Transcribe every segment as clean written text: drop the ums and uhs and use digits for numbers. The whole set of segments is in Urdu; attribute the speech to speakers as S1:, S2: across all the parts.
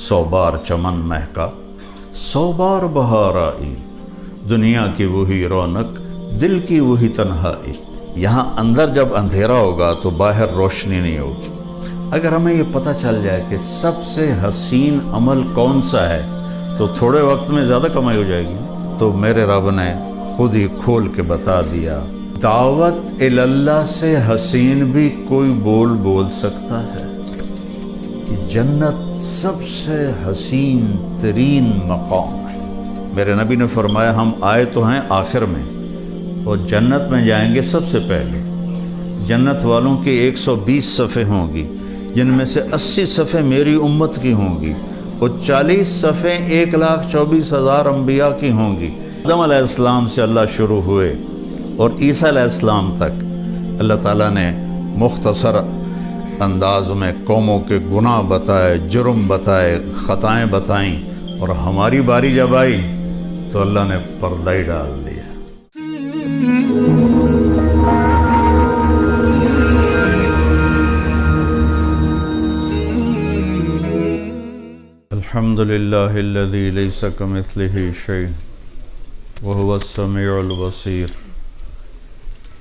S1: 100 بار چمن مہکا، 100 بار بہار آئی، دنیا کی وہی رونق، دل کی وہی تنہائی۔ یہاں اندر جب اندھیرا ہوگا تو باہر روشنی نہیں ہوگی۔ اگر ہمیں یہ پتہ چل جائے کہ سب سے حسین عمل کون سا ہے تو تھوڑے وقت میں زیادہ کمائی ہو جائے گی۔ تو میرے رب نے خود ہی کھول کے بتا دیا، دعوت اللہ سے حسین بھی کوئی بول سکتا ہے کہ جنت سب سے حسین ترین مقام ہے۔ میرے نبی نے فرمایا ہم آئے تو ہیں آخر میں اور جنت میں جائیں گے سب سے پہلے۔ جنت والوں کی 120 صفیں ہوں گی، جن میں سے 80 صفیں میری امت کی ہوں گی اور 40 صفیں 1,24,000 انبیاء کی ہوں گی۔ آدم علیہ السلام سے اللہ شروع ہوئے اور عیسیٰ علیہ السلام تک اللہ تعالیٰ نے مختصر انداز میں قوموں کے گناہ بتائے، جرم بتائے، خطائیں بتائیں، اور ہماری باری جب آئی تو اللہ نے پردہ ہی ڈال دیا۔ الحمد للہ الذی لیس کمثلہ شیء وہو السمیع البصیر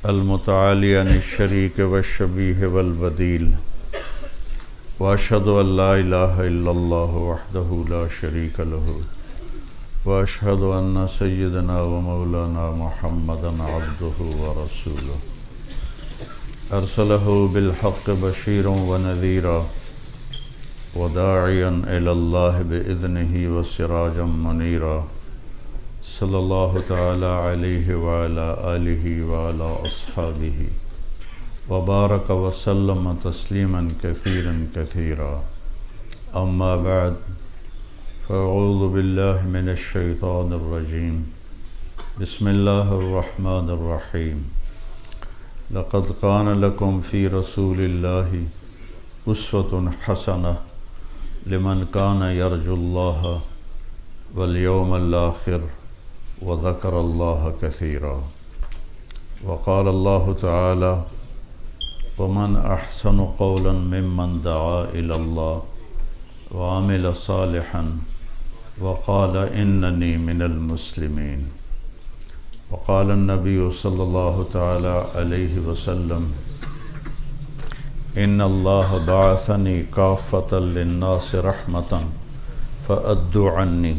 S1: المتعالی عن الشریک والشبیہ والبدیل، واشہد ان لا الہ الا اللہ وحدہ لا شریک لہ، واشہد ان سیدنا و مولانا محمدا عبدہ ورسولہ، ارسلہ بالحق بشیرا ونذیرا وداعیا الی اللہ باذنہ وسراجا منیرا، صلی اللہ تعالی علیہ وعلی آلہ وعلی اصحابہ وبارک وسلم تسلیما کثیرا کثیرا، اما بعد فاعوذ باللہ من الشیطان الرجیم، بسم اللہ الرحمن الرحیم، لقد کان لکم فی رسول اللہ اسوۃ حسنہ لمن کان یرجو اللہ والیوم الآخر وذکر اللہ کثیرا، وقال اللہ تعالی ومن احسن قولا ممن دعا الی اللہ وعمل صالحا وقال اننی من المسلمین، وقال النبی صلی اللہ تعالی علیہ وسلم ان اللہ بعثنی کافۃ للناس رحمۃ فأدوا عنی،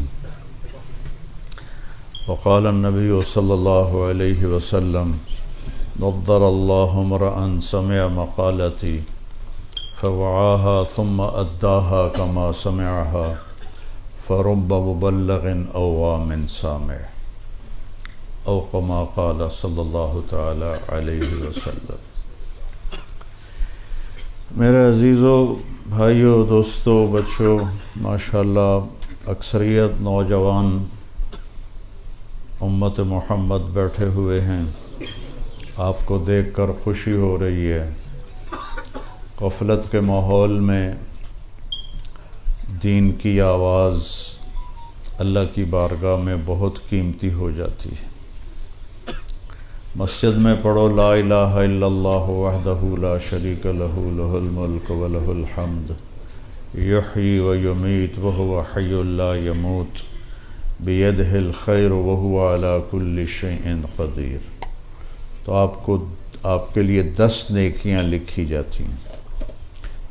S1: وقال النبی صلی اللہ علیہ وسلم نضر اللہ امرأ سمع مقالتی فوعاها ثم أداها كما سمعها فرب مبلغ أوام سامع، او كما قال صلی اللہ تعالی علیہ وسلم۔ میرے عزیزو، بھائیو، دوستو، بچوں، ماشاءاللہ اکثریت نوجوان امت محمد بیٹھے ہوئے ہیں۔ آپ کو دیکھ کر خوشی ہو رہی ہے۔ غفلت کے ماحول میں دین کی آواز اللہ کی بارگاہ میں بہت قیمتی ہو جاتی ہے۔ مسجد میں پڑھو لا الہ الا اللہ وحدہ لا شریک لہ لہ الملک ولہ الحمد یحیی و یمیت وہو حی لا یموت بیدہ الخیر وہو علی کل شیء قدیر، تو آپ کے لیے 10 نیکیاں لکھی جاتی ہیں،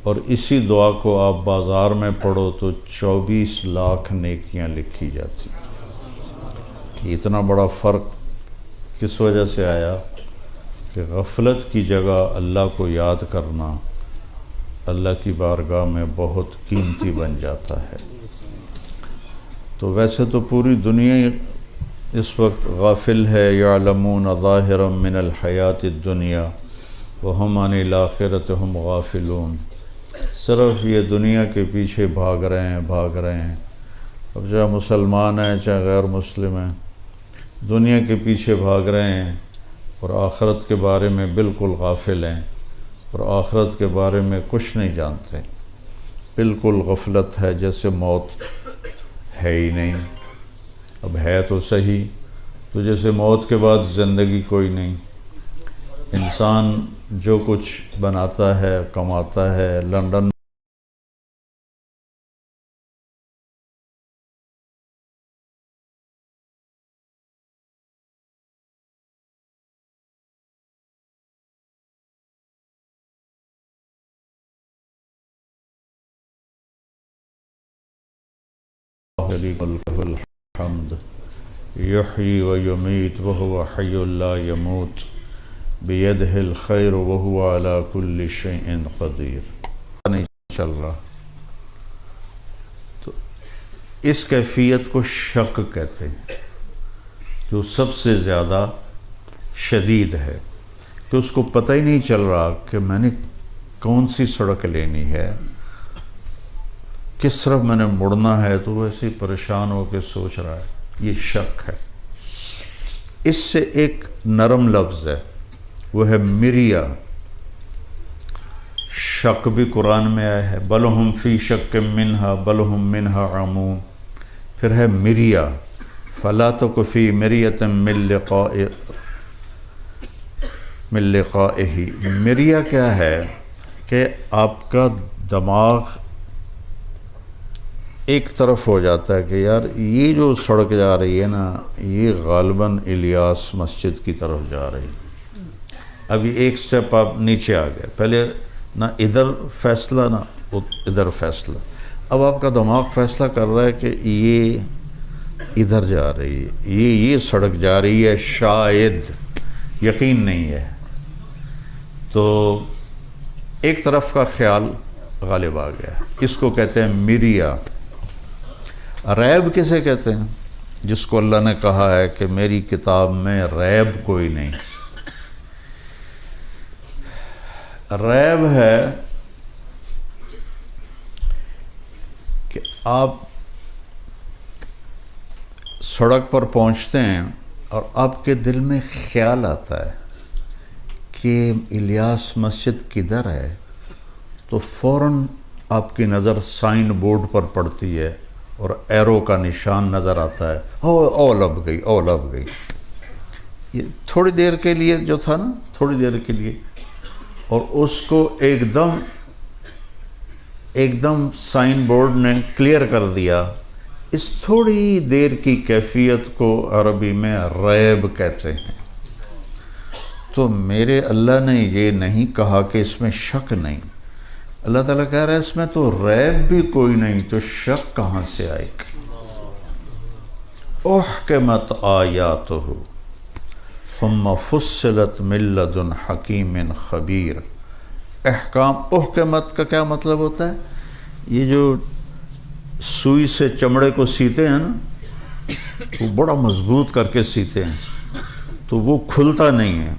S1: اور اسی دعا کو آپ بازار میں پڑھو تو 24 لاکھ نیکیاں لکھی جاتی ہیں۔ اتنا بڑا فرق کس وجہ سے آیا کہ غفلت کی جگہ اللہ کو یاد کرنا اللہ کی بارگاہ میں بہت قیمتی بن جاتا ہے۔ تو ویسے تو پوری دنیا اس وقت غافل ہے، یعلمون ظاہرا من الحیات الدنیا وہم عن الآخرۃ ہم غافلون، صرف یہ دنیا کے پیچھے بھاگ رہے ہیں۔ اب چاہے مسلمان ہیں چاہے غیر مسلم ہیں، دنیا کے پیچھے بھاگ رہے ہیں اور آخرت کے بارے میں بالکل غافل ہیں، اور آخرت کے بارے میں کچھ نہیں جانتے۔ بالکل غفلت ہے، جیسے موت ہے ہی نہیں۔ اب ہے تو صحیح، تو جیسے موت کے بعد زندگی کوئی نہیں۔ انسان جو کچھ بناتا ہے، کماتا ہے، لندن له الحمد يحيي ويميت وهو حي لا يموت بيده الخير وهو على كل شيء قدير. نہیں چل رہا تو اس کیفیت کو شک کہتے ہیں، جو سب سے زیادہ شدید ہے، کہ اس کو پتہ ہی نہیں چل رہا کہ میں نے کون سی سڑک لینی ہے، کس طرف میں نے مڑنا ہے، تو وہ ایسے ہی پریشان ہو کے سوچ رہا ہے، یہ شک ہے. اس سے ایک نرم لفظ ہے، وہ ہے مریا. شک بھی قرآن میں آیا ہے، بل ہم فی شک منہا بل ہم منہا عمون. پھر ہے مریا، فلا تک فی مریۃ من لقائہ. مریا کیا ہے کہ آپ کا دماغ ایک طرف ہو جاتا ہے کہ یار یہ جو سڑک جا رہی ہے نا، یہ غالباً الیاس مسجد کی طرف جا رہی ہے. ابھی ایک سٹیپ آپ نیچے آ گئے، پہلے نہ ادھر فیصلہ نہ ادھر فیصلہ. اب آپ کا دماغ فیصلہ کر رہا ہے کہ یہ ادھر جا رہی ہے، یہ سڑک جا رہی ہے، شاید، یقین نہیں ہے. تو ایک طرف کا خیال غالب آ گیا، اس کو کہتے ہیں مریا. ریب کسے کہتے ہیں؟ جس کو اللہ نے کہا ہے کہ میری کتاب میں ریب کوئی نہیں. ریب ہے کہ آپ سڑک پر پہنچتے ہیں اور آپ کے دل میں خیال آتا ہے کہ الیاس مسجد کدھر ہے، تو فوراً آپ کی نظر سائن بورڈ پر پڑتی ہے اور ایرو کا نشان نظر آتا ہے، او لب گئی، او لب گئی. یہ تھوڑی دیر کے لیے جو تھا نا، تھوڑی دیر کے لیے، اور اس کو ایک دم سائن بورڈ نے کلیئر کر دیا. اس تھوڑی دیر کی کیفیت کو عربی میں ریب کہتے ہیں. تو میرے اللہ نے یہ نہیں کہا کہ اس میں شک نہیں. اللہ تعالیٰ کہہ رہا ہے اس میں تو ریب بھی کوئی نہیں، تو شک کہاں سے آئے گا. احکمت آیاتہ ثم فصلت من لدن حکیم خبیر. احکام، احکمت کا کیا مطلب ہوتا ہے؟ یہ جو سوئی سے چمڑے کو سیتے ہیں نا، وہ بڑا مضبوط کر کے سیتے ہیں تو وہ کھلتا نہیں ہے،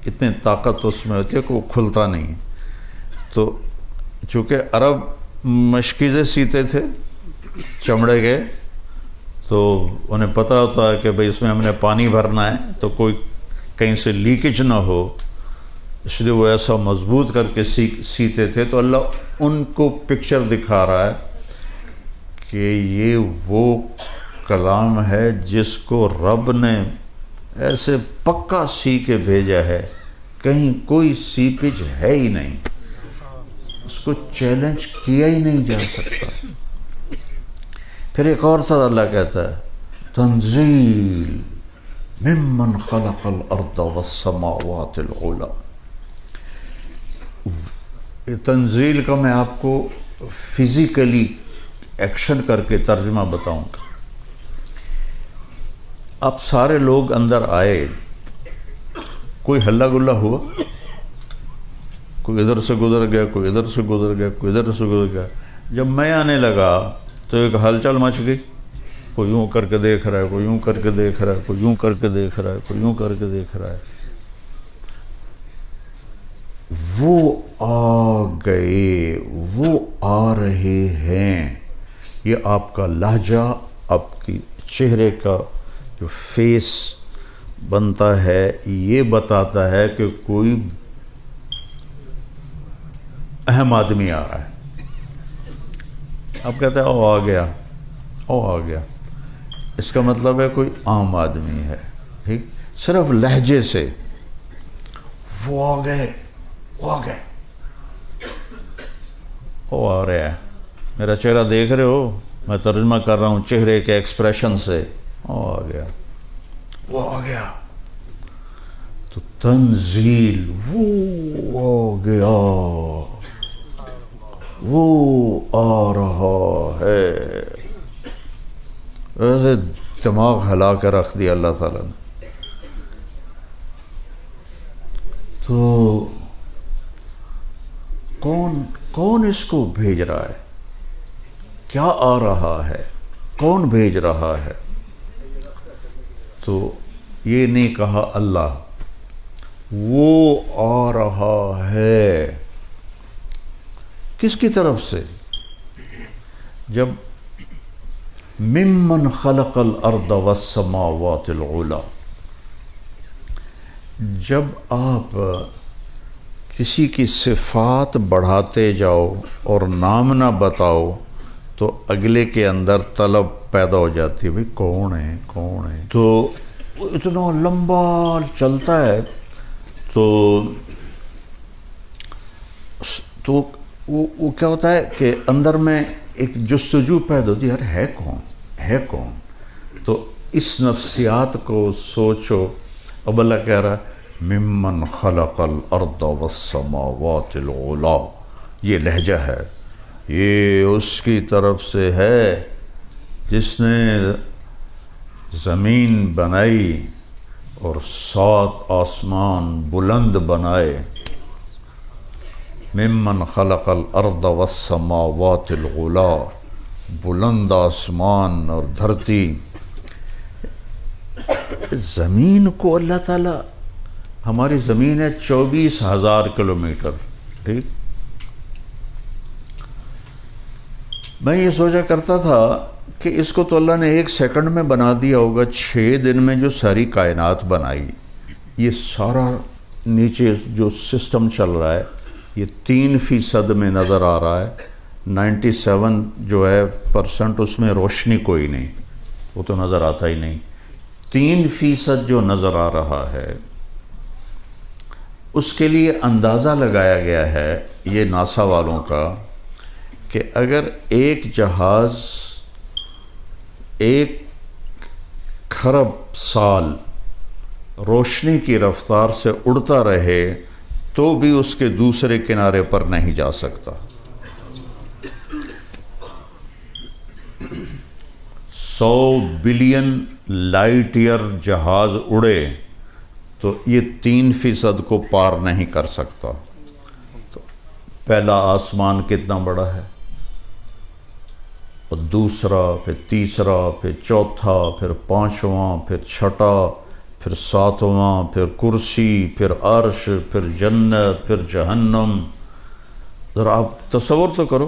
S1: اتنی طاقت اس میں ہوتی ہے کہ وہ کھلتا نہیں ہے. تو چونکہ عرب مشکیزیں سیتے تھے چمڑے کے، تو انہیں پتہ ہوتا ہے کہ بھئی اس میں ہم نے پانی بھرنا ہے تو کوئی کہیں سے لیکیج نہ ہو، اس لیے وہ ایسا مضبوط کر کے سیتے تھے. تو اللہ ان کو پکچر دکھا رہا ہے کہ یہ وہ کلام ہے جس کو رب نے ایسے پکا سی کے بھیجا ہے، کہیں کوئی سیپیج ہے ہی نہیں، اس کو چیلنج کیا ہی نہیں جا سکتا. پھر ایک اور طرح اللہ کہتا ہے تنزیل ممن خلق الارض والسماوات العلی. تنزیل کا میں آپ کو فزیکلی ایکشن کر کے ترجمہ بتاؤں گا. اب سارے لوگ اندر آئے، کوئی ہلہ گلہ ہوا، کوئی ادھر سے گزر گیا، کوئی ادھر سے گزر گیا، کوئی ادھر سے گزر گیا. جب میں آنے لگا تو ایک ہلچل مچ گئی. کوئی یوں کر کے دیکھ رہا ہے، کوئی یوں کر کے دیکھ رہا ہے، کوئی یوں کر کے دیکھ رہا ہے، کوئی یوں کر کے دیکھ رہا ہے. وہ آ گئے، وہ آ رہے ہیں. یہ آپ کا لہجہ، آپ کی چہرے کا جو فیس بنتا ہے، یہ بتاتا ہے کہ کوئی اہم آدمی آ رہا ہے. آپ کہتے ہیں او آ گیا، او آ گیا. اس کا مطلب ہے کوئی عام آدمی ہے. ٹھیک، صرف لہجے سے وہ آ گئے، وہ آ گئے، وہ آ رہے ہیں. میرا چہرہ دیکھ رہے ہو، میں ترجمہ کر رہا ہوں چہرے کے ایکسپریشن سے. وہ آ گیا، وہ آ گیا. تو تنزیل، وہ آ گیا، وہ آ رہا ہے. ایسے دماغ ہلا کے رکھ دیا اللہ تعالیٰ نے۔ تو کون اس کو بھیج رہا ہے؟ کیا آ رہا ہے؟ کون بھیج رہا ہے؟ تو یہ نہیں کہا اللہ، وہ آ رہا ہے۔ کس کی طرف سے؟ جب ممن خلق الارض والسماوات العلی، جب آپ کسی کی صفات بڑھاتے جاؤ اور نام نہ بتاؤ تو اگلے کے اندر طلب پیدا ہو جاتی ہے، بھئی کون ہے کون ہے؟ تو اتنا لمبا چلتا ہے تو وہ کیا ہوتا ہے کہ اندر میں ایک جستجو پیدا ہوتی ہے، یار ہے کون ہے کون؟ تو اس نفسیات کو سوچو۔ اب اللہ کہہ رہا ہے ممن خلق الارض والسماوات العلی، یہ لہجہ ہے، یہ اس کی طرف سے ہے جس نے زمین بنائی اور 7 آسمان بلند بنائے۔ ممن خلق الارض والسماوات العلی، بلند آسمان اور دھرتی۔ زمین کو اللہ تعالیٰ، ہماری زمین ہے 24,000 کلومیٹر، ٹھیک؟ میں یہ سوچا کرتا تھا کہ اس کو تو اللہ نے 1 سیکنڈ میں بنا دیا ہوگا، 6 دن میں جو ساری کائنات بنائی، یہ سارا نیچے جو سسٹم چل رہا ہے یہ 3% میں نظر آ رہا ہے، 97 جو ہے % اس میں روشنی کوئی نہیں، وہ تو نظر آتا ہی نہیں۔ 3% جو نظر آ رہا ہے اس کے لیے اندازہ لگایا گیا ہے یہ ناسا والوں کا کہ اگر ایک جہاز 1 کھرب سال روشنی کی رفتار سے اڑتا رہے تو بھی اس کے دوسرے کنارے پر نہیں جا سکتا۔ 100 بلین لائٹ ایئر جہاز اڑے تو یہ 3% کو پار نہیں کر سکتا۔ تو پہلا آسمان کتنا بڑا ہے، اور دوسرا، پھر تیسرا، پھر چوتھا، پھر 5واں، پھر 6واں، پھر 7واں، پھر کرسی، پھر عرش، پھر جنت، پھر جہنم۔ ذرا آپ تصور تو کرو۔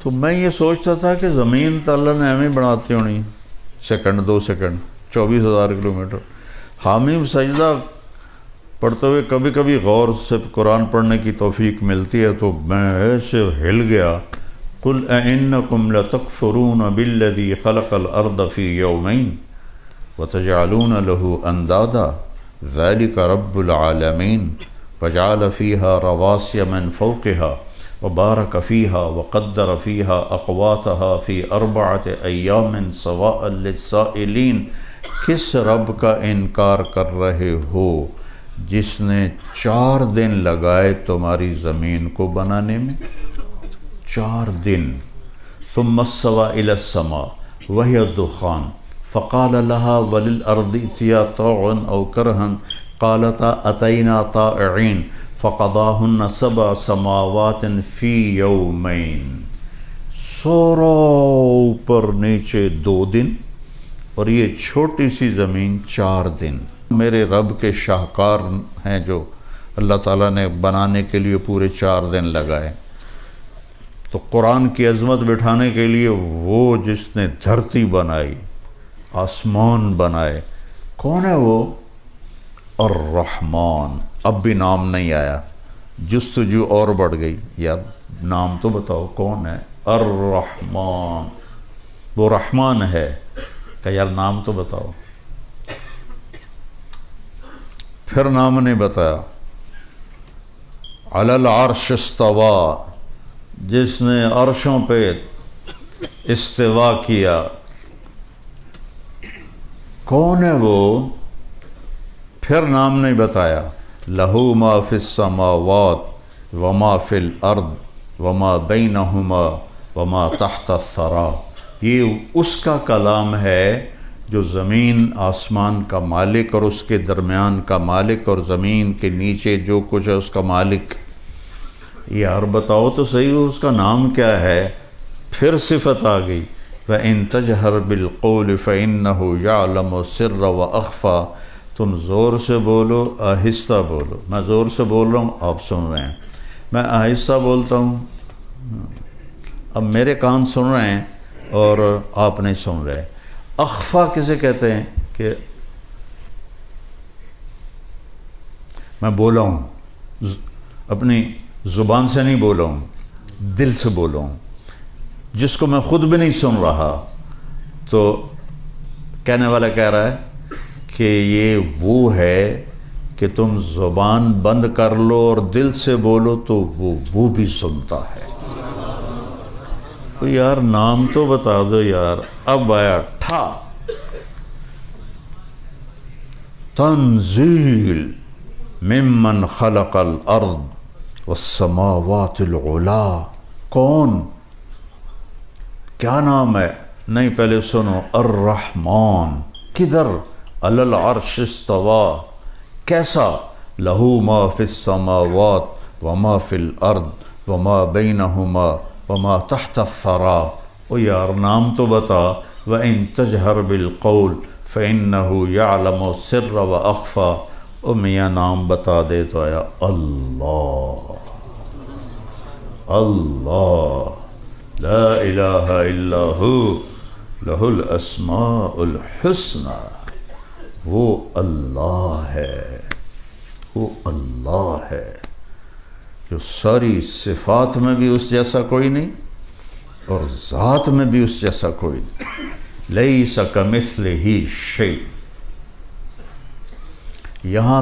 S1: تو میں یہ سوچتا تھا کہ زمین تو اللہ نے ہمیں بناتی ہونی 2 سیکنڈ 24,000 کلومیٹر۔ حامیم سجدہ پڑھتے ہوئے کبھی کبھی غور سے قرآن پڑھنے کی توفیق ملتی ہے تو میں ایسے ہل گیا، قُلْ أَإِنَّكُمْ لَتَكْفُرُونَ بِالَّذِي خَلَقَ الْأَرْضَ فِي يَوْمَيْنِ وَتَجْعَلُونَ لَهُ أَنْدَادًا ذَلِكَ رَبُّ الْعَالَمِينَ وَجَعَلَ فِيهَا رَوَاسِيَ مِنْ فَوْقِهَا وَبَارَكَ فِيهَا وَقَدَّرَ فِيهَا أَقْوَاتَهَا فِي 4 أَيَّامٍ سَوَاءً لِلسَّائِلِينَ۔ کس رب کا انکار کر رہے ہو جس نے 4 دن لگائے تمہاری زمین کو بنانے میں؟ 4 دن۔ ثم استوى إلى السماء وهي الدخان فقال لها وللأرض ائتيا طوعا أو كرها قالتا أتينا طائعين فقضاهن 7 سماوات في يومين۔ سورا اوپر نیچے 2 دن اور یہ چھوٹی سی زمین 4 دن۔ میرے رب کے شاہکار ہیں جو اللہ تعالیٰ نے بنانے کے لیے پورے 4 دن لگائے۔ تو قرآن کی عظمت بٹھانے کے لیے وہ جس نے دھرتی بنائی، آسمان بنائے، کون ہے وہ؟ الرحمن۔ اب بھی نام نہیں آیا، جستجو اور بڑھ گئی، یار نام تو بتاؤ کون ہے؟ الرحمن، وہ رحمان ہے کہ یار نام تو بتاؤ۔ پھر نام نہیں بتایا۔ علی العرش استوا، جس نے عرشوں پہ استوا کیا، کون ہے وہ؟ پھر نام نہیں بتایا۔ لہو ما فی السماوات وما فی الارض وما بینہما وما تحت الثری۔ یہ اس کا کلام ہے جو زمین آسمان کا مالک اور اس کے درمیان کا مالک اور زمین کے نیچے جو کچھ ہے اس کا مالک. یار بتاؤ تو صحیح ہو اس کا نام کیا ہے؟ پھر صفت آ گئی وَإِن تَجْهَرْ بِالْقَوْلِ فَإِنَّهُ يَعْلَمُ السِّرَّ وَأَخْفَى. تم زور سے بولو آہستہ بولو. میں زور سے بول رہا ہوں آپ سن رہے ہیں، میں آہستہ بولتا ہوں اب میرے کان سن رہے ہیں اور آپ نہیں سن رہے. اخفا کسے کہتے ہیں کہ میں بولا ہوں اپنی زبان سے نہیں بولا ہوں، دل سے بولا ہوں، جس کو میں خود بھی نہیں سن رہا. تو کہنے والا کہہ رہا ہے کہ یہ وہ ہے کہ تم زبان بند کر لو اور دل سے بولو تو وہ بھی سنتا ہے. تو یار نام تو بتا دو یار. اب آیا ٹھا تنزیل ممن خلق الارض والسماوات العلا. کون؟ کیا نام ہے؟ نہیں پہلے سنو. الرحمن. کدھر؟ علی العرش استوا. کیسا؟ لہو ما فی السماوات وما فی الارض وما بینہما وما تحت الثرى. او یار نام تو بتا. وَإِن تَجْهَرْ بِالْقَوْلِ فَإِنَّهُ يَعْلَمُ السِّرَّ وَأَخْفَى. او میاں نام بتا دے تو آیا اللہ. اللہ لا الہ الا ہو لہ الاسماء الحسنى. وہ اللہ ہے، وہ اللہ ہے جو ساری صفات میں بھی اس جیسا کوئی نہیں اور ذات میں بھی اس جیسا کوئی نہیں. لیس کمثلہ شیء. یہاں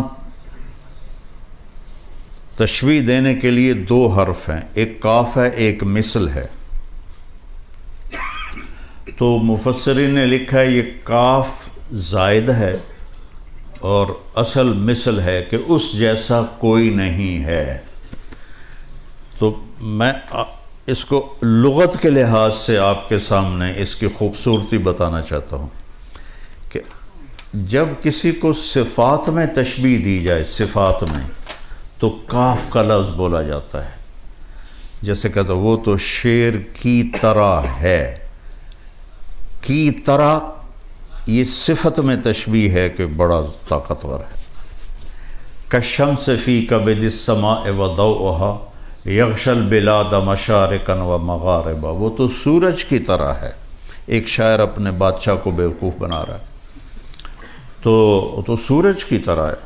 S1: تشبیہ دینے کے لیے دو حرف ہیں، ایک کاف ہے ایک مثل ہے. تو مفسرین نے لکھا ہے یہ کاف زائد ہے اور اصل مثل ہے کہ اس جیسا کوئی نہیں ہے. تو میں اس کو لغت کے لحاظ سے آپ کے سامنے اس کی خوبصورتی بتانا چاہتا ہوں کہ جب کسی کو صفات میں تشبیہ دی جائے، صفات میں، تو کاف کا لفظ بولا جاتا ہے. جیسے کہتا وہ تو شیر کی طرح ہے. کی طرح یہ صفت میں تشبیہ ہے کہ بڑا طاقتور ہے. کالشمس فی کبد السماء وضوءها یغشی البلاد مشارقا ومغاربا. وہ تو سورج کی طرح ہے. ایک شاعر اپنے بادشاہ کو بیوقوف بنا رہا ہے. تو سورج کی طرح ہے.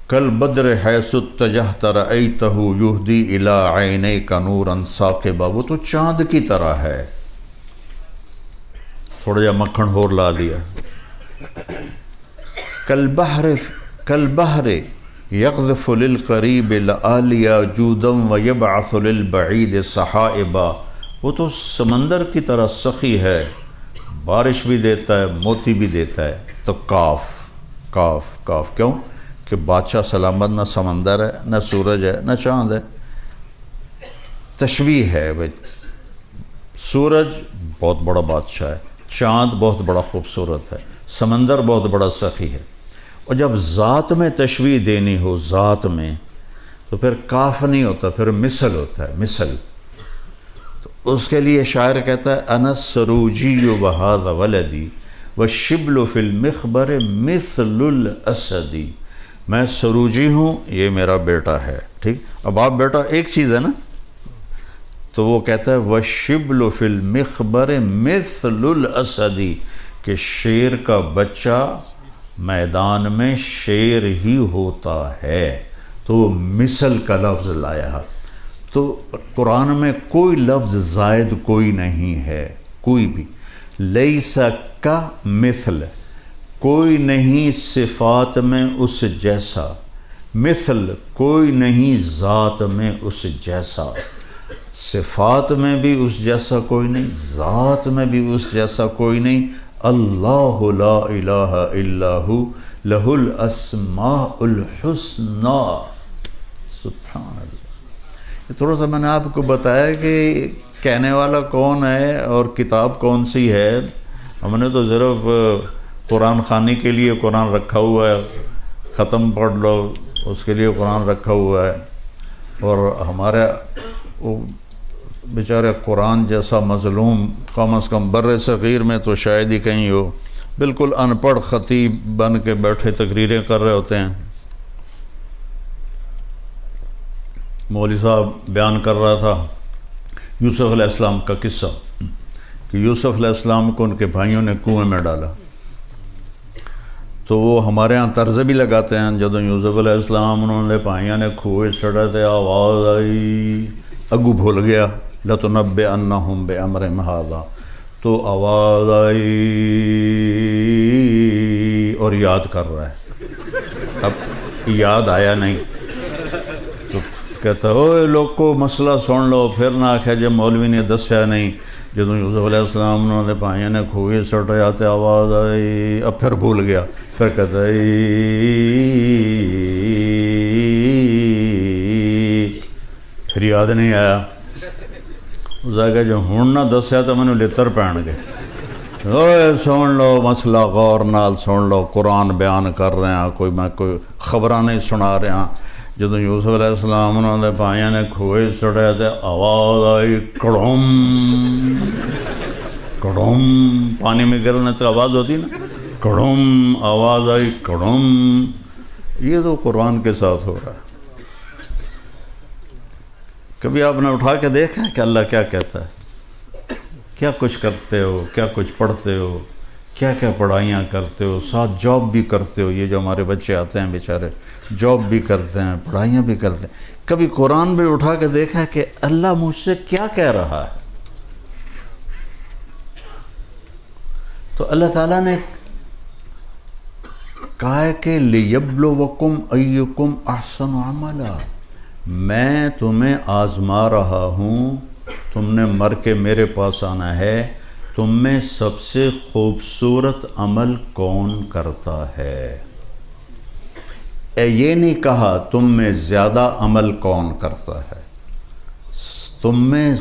S1: کالبدر حیث اتجہت رأیتہ یہدی الی عینیک نورا ثاقبا. وہ تو چاند کی طرح ہے. تھوڑا جا مکھن اور لا دیا. کالبحر یقذف للقریب لآلیا جودا ویبعث للبعید سحائبا. وہ تو سمندر کی طرح سخی ہے، بارش بھی دیتا ہے موتی بھی دیتا ہے. تو کاف کاف کاف کیوں؟ کہ بادشاہ سلامت نہ سمندر ہے نہ سورج ہے نہ چاند ہے. تشبیہ ہے بھائی. سورج بہت بڑا بادشاہ ہے، چاند بہت بڑا خوبصورت ہے، سمندر بہت بڑا سخی ہے. اور جب ذات میں تشبیہ دینی ہو ذات میں تو پھر کاف نہیں ہوتا، پھر مثل ہوتا ہے. مثل تو اس کے لیے شاعر کہتا ہے انا السروجی وہذا ولدی والشبل فی المخبر مثل الاسد. میں سروجی ہوں، یہ میرا بیٹا ہے. ٹھیک، اب آپ بیٹا ایک چیز ہے نا. تو وہ کہتا ہے والشبل فی المخبر مثل الاسد کہ شیر کا بچہ میدان میں شیر ہی ہوتا ہے. تو مثل کا لفظ لایا. تو قرآن میں کوئی لفظ زائد کوئی نہیں ہے، کوئی بھی. لیس کا مثل، کوئی نہیں صفات میں اس جیسا. مثل، کوئی نہیں ذات میں اس جیسا. صفات میں بھی اس جیسا کوئی نہیں، ذات میں بھی اس جیسا کوئی نہیں. اللہ لا الہ الا ہو لہ الاسماء الحسنى. سبحان اللہ. تھوڑا سا میں نے آپ کو بتایا کہ کہنے والا کون ہے اور کتاب کون سی ہے؟ ہم نے تو صرف قرآن خوانی کے لیے قرآن رکھا ہوا ہے، ختم پڑھ لو اس کے لیے قرآن رکھا ہوا ہے، اور ہمارے وہ بیچارے قرآن جیسا مظلوم کم از کم بر صغیر میں تو شاید ہی کہیں ہو، بالکل ان پڑھ خطیب بن کے بیٹھے تقریریں کر رہے ہوتے ہیں۔ مولوی صاحب بیان کر رہا تھا یوسف علیہ السلام کا قصہ کہ یوسف علیہ السلام کو ان کے بھائیوں نے کنویں میں ڈالا، تو وہ ہمارے ہاں طرز بھی لگاتے ہیں، جب یوسف علیہ السلام انہوں نے بھائیوں نے کھوئے چڑھے تھے، آواز آئی، اگو بھول گیا لَتُنَبِّئَنَّهُمْ بِأَمْرِهِمْ هَٰذَا، تو آواز آئی اور یاد کر رہا ہے، اب یاد آیا نہیں تو کہتا ہے اوے لوگو مسئلہ سن لو، پھر نہ آکھے جب مولوی نے دسیا نہیں، جب یوسف علیہ السلام انہوں نے بھائیوں نے کھوئے چڑھے آتے آواز آئی، اب پھر بھول گیا، پھر کہتا ہے پھر یاد نہیں آیا، اس آگے جو ہون نہ دسیا تو میں نے لتر پہن گئے، اوے سن لو مسئلہ غور نال سن لو، قرآن بیان کر رہے ہیں، میں کوئی خبراں نہیں سنا رہے ہیں۔ جدو یوسف علیہ السلام انہوں نے بھائیوں نے کھوئے چڑھے تھے، آواز آئی کڑھم کڑھم، پانی میں گرنے تو آواز ہوتی نا، کڑھم آواز آئی کڑھم، یہ تو قرآن کے ساتھ ہو رہا ہے۔ کبھی آپ نے اٹھا کے دیکھا کہ اللہ کیا کہتا ہے؟ کیا کچھ کرتے ہو، کیا کچھ پڑھتے ہو، کیا کیا پڑھائیاں کرتے ہو، ساتھ جاب بھی کرتے ہو، یہ جو ہمارے بچے آتے ہیں بیچارے جاب بھی کرتے ہیں، پڑھائیاں بھی کرتے ہیں، کبھی قرآن بھی اٹھا کے دیکھا ہے کہ اللہ مجھ سے کیا کہہ رہا ہے؟ تو اللہ تعالیٰ نے کہا ہے کہ لِيَبْلُوَكُمْ أَيُّكُمْ أَحْسَنُ عَمَلًا، میں تمہیں آزما رہا ہوں، تم نے مر کے میرے پاس آنا ہے، تم میں سب سے خوبصورت عمل کون کرتا ہے؟ یہ نہیں کہا تم میں زیادہ عمل کون کرتا ہے، تم میں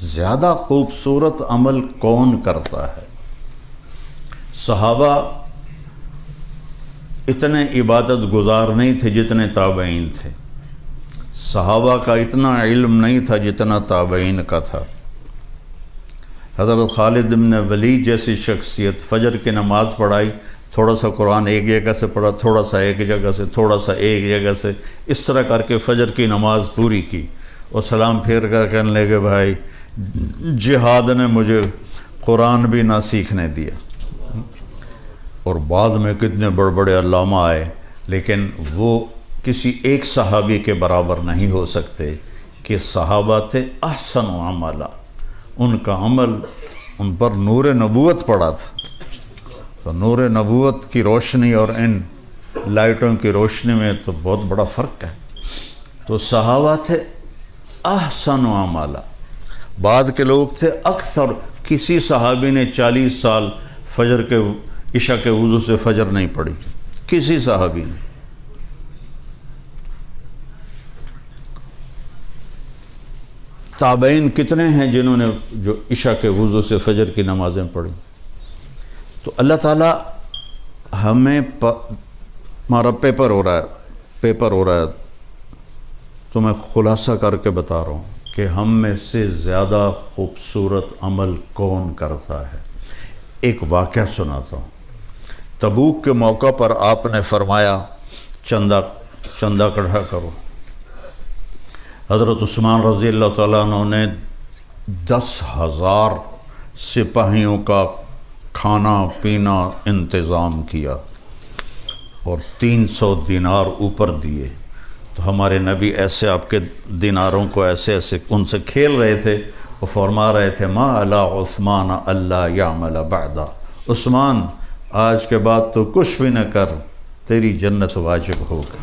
S1: زیادہ خوبصورت عمل کون کرتا ہے؟ صحابہ اتنے عبادت گزار نہیں تھے جتنے تابعین تھے، صحابہ کا اتنا علم نہیں تھا جتنا تابعین کا تھا۔ حضرت خالد بن ولید جیسی شخصیت فجر کی نماز پڑھائی، تھوڑا سا قرآن ایک جگہ سے پڑھا، تھوڑا سا ایک جگہ سے، تھوڑا سا ایک جگہ سے، اس طرح کر کے فجر کی نماز پوری کی، اور سلام پھیر کر کہنے لگے بھائی جہاد نے مجھے قرآن بھی نہ سیکھنے دیا۔ اور بعد میں کتنے بڑے بڑے علامہ آئے، لیکن وہ کسی ایک صحابی کے برابر نہیں ہو سکتے کہ صحابہ تھے احسن عملا، ان کا عمل ان پر نور نبوت پڑا تھا، تو نور نبوت کی روشنی اور ان لائٹوں کی روشنی میں تو بہت بڑا فرق ہے۔ تو صحابہ تھے احسن عملا، بعد کے لوگ تھے اکثر، کسی صحابی نے 40 سال فجر کے عشاء کے وضو سے فجر نہیں پڑھی، کسی صحابی نے۔ تابعین کتنے ہیں جنہوں نے جو عشاء کے وضو سے فجر کی نمازیں پڑھی؟ تو اللہ تعالیٰ ہمیں ہمارا پیپر ہو رہا ہے تو میں خلاصہ کر کے بتا رہا ہوں کہ ہم میں سے زیادہ خوبصورت عمل کون کرتا ہے۔ ایک واقعہ سناتا ہوں۔ تبوک کے موقع پر آپ نے فرمایا چندہ کٹھا کرو۔ حضرت عثمان رضی اللہ تعالیٰ عنہ نے 10,000 سپاہیوں کا کھانا پینا انتظام کیا اور 300 دینار اوپر دیے۔ تو ہمارے نبی ایسے آپ کے دیناروں کو ایسے ان سے کھیل رہے تھے، وہ فرما رہے تھے ما علی عثمان اللہ یعمل بعدا، عثمان آج کے بعد تو کچھ بھی نہ کر، تیری جنت واجب ہوگی۔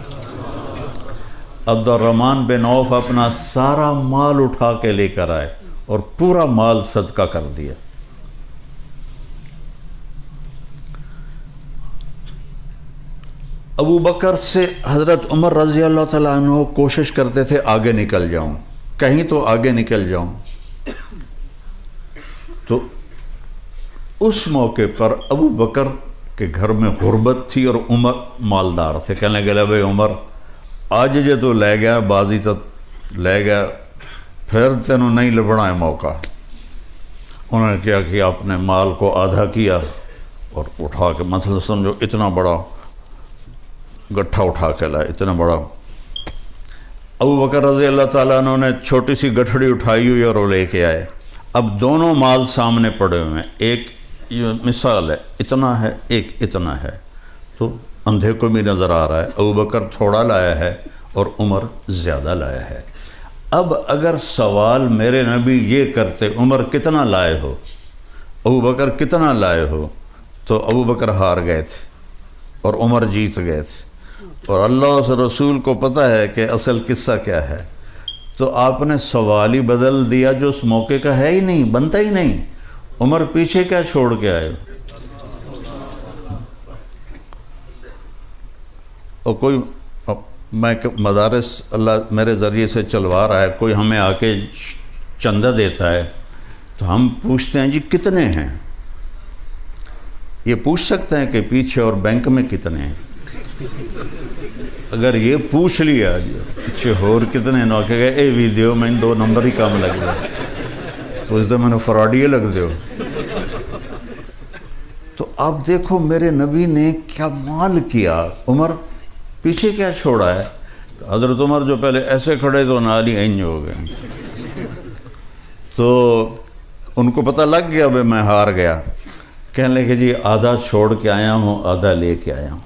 S1: عبد الرحمن بن عوف اپنا سارا مال اٹھا کے لے کر آئے اور پورا مال صدقہ کر دیا۔ ابو بکر سے حضرت عمر رضی اللہ تعالیٰ عنہ کوشش کرتے تھے آگے نکل جاؤں، کہیں تو آگے نکل جاؤں. تو اس موقع پر ابو بکر کے گھر میں غربت تھی اور عمر مالدار تھے. کہنے لگے بھائی عمر آج جے تو لے گیا بازی تک لے گیا پھر تینوں نہیں لبنا ہے موقع. انہوں نے کیا کہ اپنے مال کو آدھا کیا اور اٹھا کے مثلا سمجھو اتنا بڑا گٹھا اٹھا کے لائے اتنا بڑا. ابو بکر رضی اللہ تعالیٰ عنہ نے چھوٹی سی گٹھڑی اٹھائی ہوئی اور وہ لے کے آئے. اب دونوں مال سامنے پڑے ہوئے ہیں. ایک یہ مثال ہے اتنا ہے ایک اتنا ہے تو اندھے کو بھی نظر آ رہا ہے. ابو بکر تھوڑا لایا ہے اور عمر زیادہ لایا ہے. اب اگر سوال میرے نبی یہ کرتے عمر کتنا لائے ہو ابو بکر کتنا لائے ہو تو ابو بکر ہار گئے تھے اور عمر جیت گئے تھے. اور اللہ اس رسول کو پتہ ہے کہ اصل قصہ کیا ہے. تو آپ نے سوال ہی بدل دیا جو اس موقع کا ہے ہی نہیں بنتا ہی نہیں. عمر پیچھے کیا چھوڑ کے آئے. اور کوئی میں مدارس اللہ میرے ذریعے سے چلوا رہا ہے کوئی ہمیں آ کے چندہ دیتا ہے تو ہم پوچھتے ہیں جی کتنے ہیں. یہ پوچھ سکتے ہیں کہ پیچھے اور بینک میں کتنے ہیں. اگر یہ پوچھ لیا جی پیچھے اور کتنے نہ کہ گئے اے ویڈیو میں 2 نمبر ہی کام لگ گیا تو اس دن میں نے فراڈیے لگ دیو. تو آپ دیکھو میرے نبی نے کیا مال کیا. عمر پیچھے کیا چھوڑا ہے. تو حضرت عمر جو پہلے ایسے کھڑے تو نالی اینج ہو گئے. تو ان کو پتہ لگ گیا بھائی میں ہار گیا. کہنے لگے جی آدھا چھوڑ کے آیا ہوں آدھا لے کے آیا ہوں.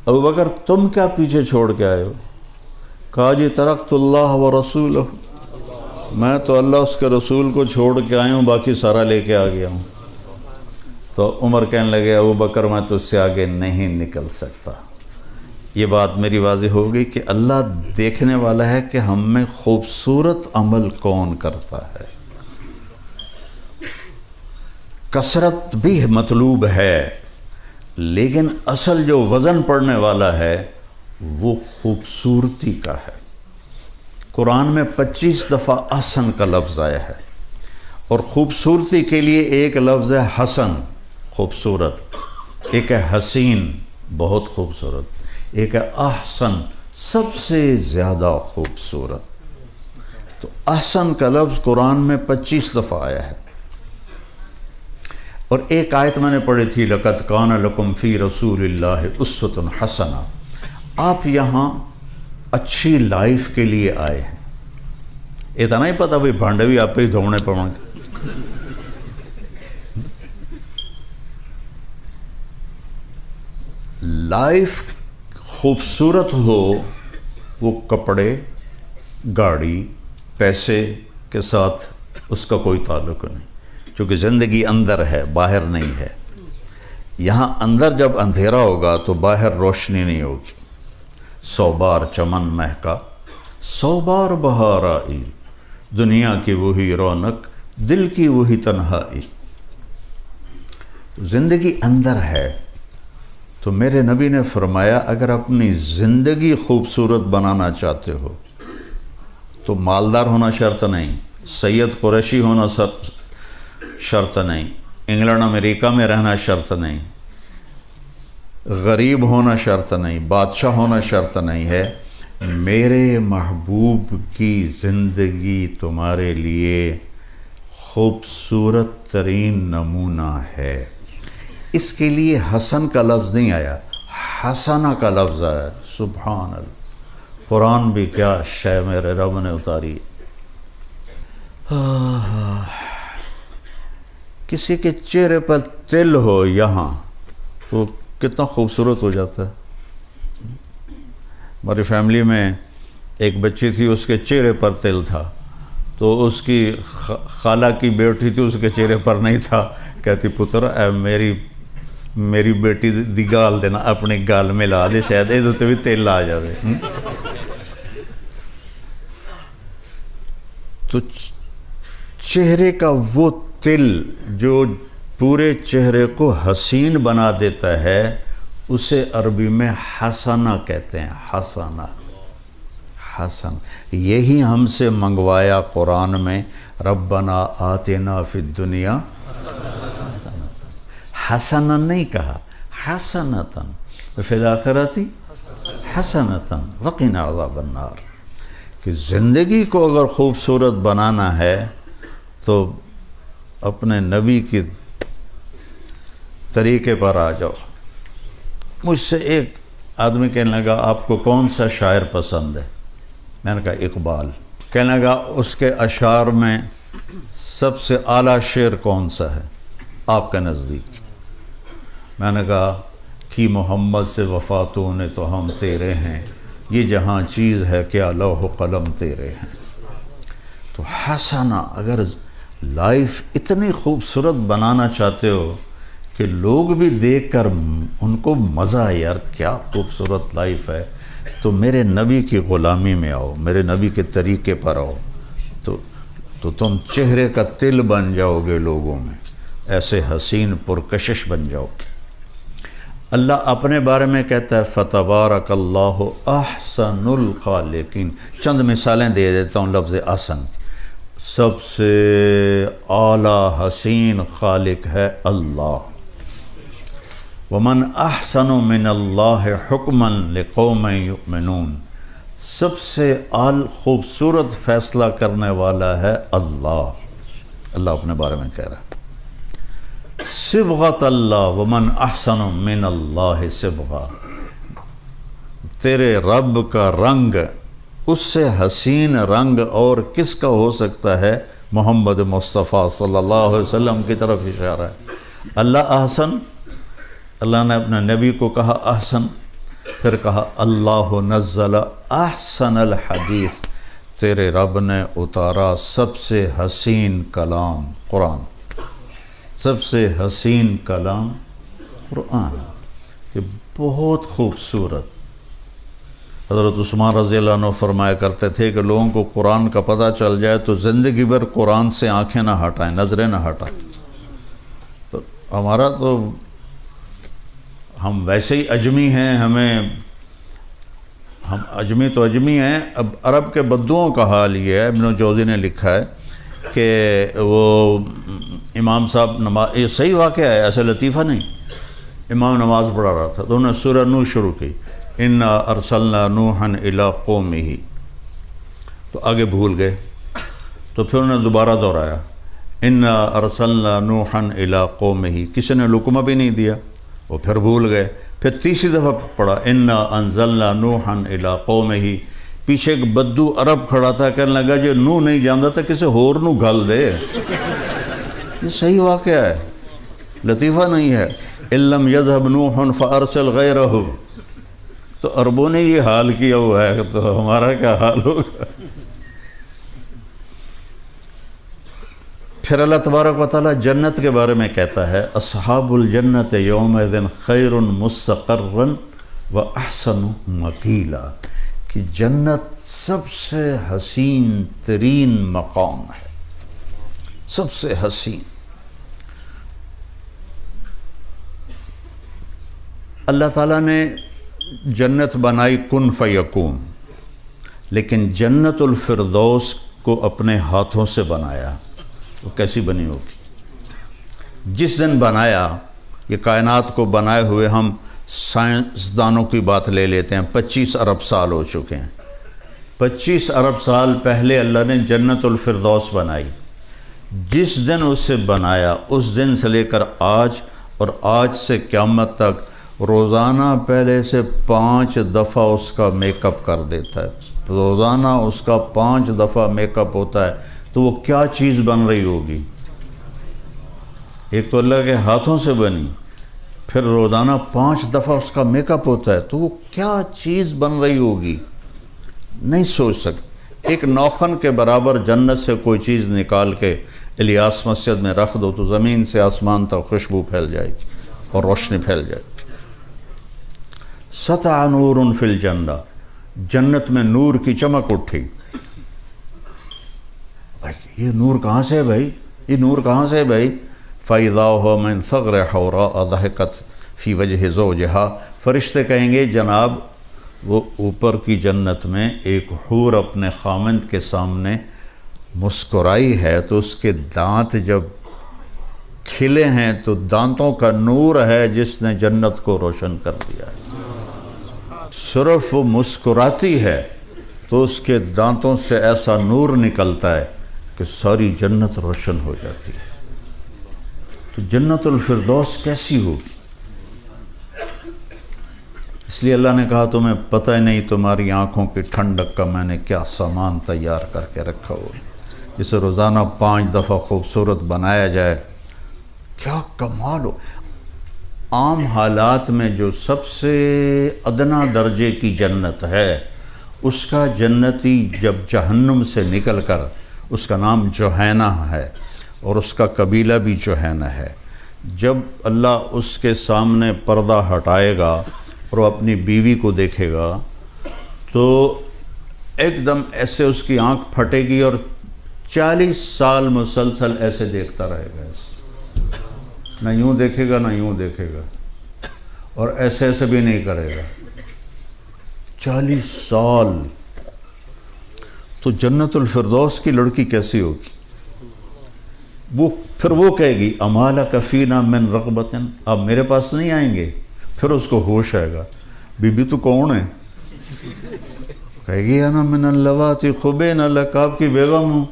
S1: ابو بکر تم کیا پیچھے چھوڑ کے آئے ہو. کہا جی ترکت اللہ و رسولہ میں تو اللہ اس کے رسول کو چھوڑ کے آیا ہوں باقی سارا لے کے آ گیا ہوں. تو عمر کہنے لگے ابو بکر میں تو اس سے آگے نہیں نکل سکتا. یہ بات میری واضح ہو گئی کہ اللہ دیکھنے والا ہے کہ ہم میں خوبصورت عمل کون کرتا ہے. کثرت بھی مطلوب ہے لیکن اصل جو وزن پڑنے والا ہے وہ خوبصورتی کا ہے. قرآن میں 25 دفعہ احسن کا لفظ آیا ہے اور خوبصورتی کے لیے ایک لفظ ہے حسن خوبصورت, ایک ہے حسین بہت خوبصورت, ایک ہے احسن سب سے زیادہ خوبصورت. تو احسن کا لفظ قرآن میں 25 دفعہ آیا ہے. اور ایک آیت میں نے پڑھی تھی لَقَدْ كَانَ لَكُمْ فِي رَسُولِ اللَّهِ أُسْوَةٌ حَسَنَةٌ. آپ یہاں اچھی لائف کے لیے آئے ہیں. اتنا ہی پتہ بھائی بھانڈے بھی آپ پہ ہی دھونے پڑیں گے. لائف خوبصورت ہو وہ کپڑے گاڑی پیسے کے ساتھ اس کا کوئی تعلق نہیں چونکہ زندگی اندر ہے باہر نہیں ہے. یہاں اندر جب اندھیرا ہوگا تو باہر روشنی نہیں ہوگی. 100 بار چمن مہکا 100 بار بہار آئی دنیا کی وہی رونق دل کی وہی تنہائی. زندگی اندر ہے. تو میرے نبی نے فرمایا اگر اپنی زندگی خوبصورت بنانا چاہتے ہو تو مالدار ہونا شرط نہیں, سید قریشی ہونا شرط نہیں, انگلینڈ امریکہ میں رہنا شرط نہیں, غریب ہونا شرط نہیں, بادشاہ ہونا شرط نہیں ہے. میرے محبوب کی زندگی تمہارے لیے خوبصورت ترین نمونہ ہے. اس کے لیے حسن کا لفظ نہیں آیا, حسنہ کا لفظ آیا. سبحان اللہ, قرآن بھی کیا شے میرے رب نے اتاری. کسی کے چہرے پر تل ہو یہاں تو کتنا خوبصورت ہو جاتا ہے. ہماری فیملی میں ایک بچی تھی اس کے چہرے پر تل تھا تو اس کی خالہ کی بیٹی تھی اس کے چہرے پر نہیں تھا. کہتی پتر اے میری بیٹی دی گال دینا اپنی گال میں لا دے شاید یہ تو بھی تل آ جائے. تو چہرے کا وہ تل جو پورے چہرے کو حسین بنا دیتا ہے اسے عربی میں حسنہ کہتے ہیں. حسنہ حسن، یہی ہم سے منگوایا قرآن میں، ربنا آتنا فی الدنیا حسنا نہیں کہا، حسنتاً فی الآخرۃ حسنتاً وقنا عذاب النار، کہ زندگی کو اگر خوبصورت بنانا ہے تو اپنے نبی کے طریقے پر آ جاؤ۔ مجھ سے ایک آدمی کہنے لگا آپ کو کون سا شاعر پسند ہے؟ میں نے کہا اقبال۔ کہنے لگا اس کے اشعار میں سب سے اعلیٰ شعر کون سا ہے آپ کے نزدیک؟ میں نے کہا کہ محمد سے وفاتوں نے تو ہم تیرے ہیں، یہ جہاں چیز ہے کیا لوح و قلم تیرے ہیں۔ تو حسنا، اگر لائف اتنی خوبصورت بنانا چاہتے ہو کہ لوگ بھی دیکھ کر ان کو مزہ آئے، یار کیا خوبصورت لائف ہے، تو میرے نبی کی غلامی میں آؤ، میرے نبی کے طریقے پر آؤ، تو تم چہرے کا تل بن جاؤ گے لوگوں میں، ایسے حسین پرکشش بن جاؤ گے۔ اللہ اپنے بارے میں کہتا ہے فتبارک اللہ احسن الخالقین۔ چند مثالیں دے دیتا ہوں لفظ احسن۔ سب سے اعلیٰ حسین خالق ہے اللہ۔ ومن احسن من اللہ حکما لقوم یؤمنون، سب سے خوبصورت فیصلہ کرنے والا ہے اللہ۔ اللہ اپنے بارے میں کہہ رہا ہے صبغۃ اللہ، ومن احسن من اللہ صبغہ، تیرے رب کا رنگ، اس سے حسین رنگ اور کس کا ہو سکتا ہے؟ محمد مصطفیٰ صلی اللہ علیہ وسلم کی طرف اشارہ ہے۔ اللہ احسن، اللہ نے اپنے نبی کو کہا احسن، پھر کہا اللہ نزل احسن الحدیث، تیرے رب نے اتارا سب سے حسین کلام قرآن، سب سے حسین کلام قرآن، یہ بہت خوبصورت۔ حضرت عثمان رضی اللہ عنہ فرمایا کرتے تھے کہ لوگوں کو قرآن کا پتہ چل جائے تو زندگی بھر قرآن سے آنکھیں نہ ہٹائیں، نظریں نہ ہٹائیں۔ تو ہمارا تو ہم ویسے ہی اجمی ہیں، ہم اجمی تو اجمی ہیں۔ اب عرب کے بدوؤں کا حال یہ ہے، ابن جوزی نے لکھا ہے کہ وہ امام صاحب نماز، یہ صحیح واقعہ ہے، ایسا لطیفہ نہیں، امام نماز پڑھا رہا تھا تو انہوں نے سورہ نوح شروع کی، انا ارسلنا نوحا الی قومہ، تو آگے بھول گئے، تو پھر انہوں نے دوبارہ دہرایا انا ارسلنا نوحا الی قومہ، کسی نے لقمہ بھی نہیں دیا، وہ پھر بھول گئے، پھر تیسری دفعہ پڑھا انا انزلنا نوحا الی قومہ، پیچھے ایک بدو عرب کھڑا تھا، کہنے لگا جو نوح نہیں جانتا تھا کسی اور نو گھل دے۔ یہ صحیح واقعہ ہے، لطیفہ نہیں ہے۔ اِلَّمْ يَذْهَبْ نُوحٌ فَأَرْسِلْ غَيْرَهُ، تو عربوں نے یہ حال کیا ہوا ہے تو ہمارا کیا حال ہوگا۔ پھر اللہ تبارک و تعالیٰ جنت کے بارے میں کہتا ہے اصحاب الجنت یومئذ خیر مستقرا واحسن مقیلا، کہ جنت سب سے حسین ترین مقام ہے، سب سے حسین۔ اللہ تعالیٰ نے جنت بنائی کن فیکون، لیکن جنت الفردوس کو اپنے ہاتھوں سے بنایا، وہ کیسی بنی ہوگی؟ جس دن بنایا، یہ کائنات کو بنائے ہوئے ہم سائنسدانوں کی بات لے لیتے ہیں، 25 ارب سال ہو چکے ہیں۔ 25 ارب سال پہلے اللہ نے جنت الفردوس بنائی۔ جس دن اسے بنایا اس دن سے لے کر آج، اور آج سے قیامت تک روزانہ پہلے سے 5 دفعہ اس کا میک اپ کر دیتا ہے، روزانہ اس کا 5 دفعہ میک اپ ہوتا ہے، تو وہ کیا چیز بن رہی ہوگی؟ ایک تو اللہ کے ہاتھوں سے بنی، پھر روزانہ 5 دفعہ اس کا میک اپ ہوتا ہے، تو وہ کیا چیز بن رہی ہوگی؟ نہیں سوچ سکتے۔ ایک نوخن کے برابر جنت سے کوئی چیز نکال کے الیاس مسجد میں رکھ دو تو زمین سے آسمان تک خوشبو پھیل جائے گی اور روشنی پھیل جائے گی۔ سطع نور فی الجنہ، جنت میں نور کی چمک اٹھی۔ بھائی یہ نور کہاں سے ہے بھائی؟ یہ نور کہاں سے ہے بھائی؟ فَإِذَا هُوَ مِنْ ثَغْرِ حَوْرَاءَ ضَحِكَتْ فِي وَجْهِ زَوْجِهَا، فرشتے کہیں گے جناب وہ اوپر کی جنت میں ایک حور اپنے خامند کے سامنے مسکرائی ہے تو اس کے دانت جب کھلے ہیں تو دانتوں کا نور ہے جس نے جنت کو روشن کر دیا ہے۔ صرف وہ مسکراتی ہے تو اس کے دانتوں سے ایسا نور نکلتا ہے کہ ساری جنت روشن ہو جاتی ہے۔ تو جنت الفردوس کیسی ہوگی؟ اس لیے اللہ نے کہا تمہیں پتہ ہی نہیں تمہاری آنکھوں کی ٹھنڈک کا میں نے کیا سامان تیار کر کے رکھا ہو، جسے روزانہ 5 دفعہ خوبصورت بنایا جائے، کیا کمال ہو۔ عام حالات میں جو سب سے ادنا درجے کی جنت ہے، اس کا جنتی جب جہنم سے نکل کر، اس کا نام جوہینہ ہے اور اس کا قبیلہ بھی جوہینہ ہے، جب اللہ اس کے سامنے پردہ ہٹائے گا اور وہ اپنی بیوی کو دیکھے گا تو ایک دم ایسے اس کی آنکھ پھٹے گی اور 40 سال مسلسل ایسے دیکھتا رہے گا، نہ یوں دیکھے گا نہ یوں دیکھے گا، اور ایسے ایسے بھی نہیں کرے گا، 40 سال۔ تو جنت الفردوس کی لڑکی کیسی ہوگی؟ پھر وہ کہے گی اما لک فینا من رغبۃ، آپ میرے پاس نہیں آئیں گے؟ پھر اس کو ہوش آئے گا، بی بی تو کون ہے؟ کہے گی انا من اللواتی خبین لک، آپ کی بیگم ہوں،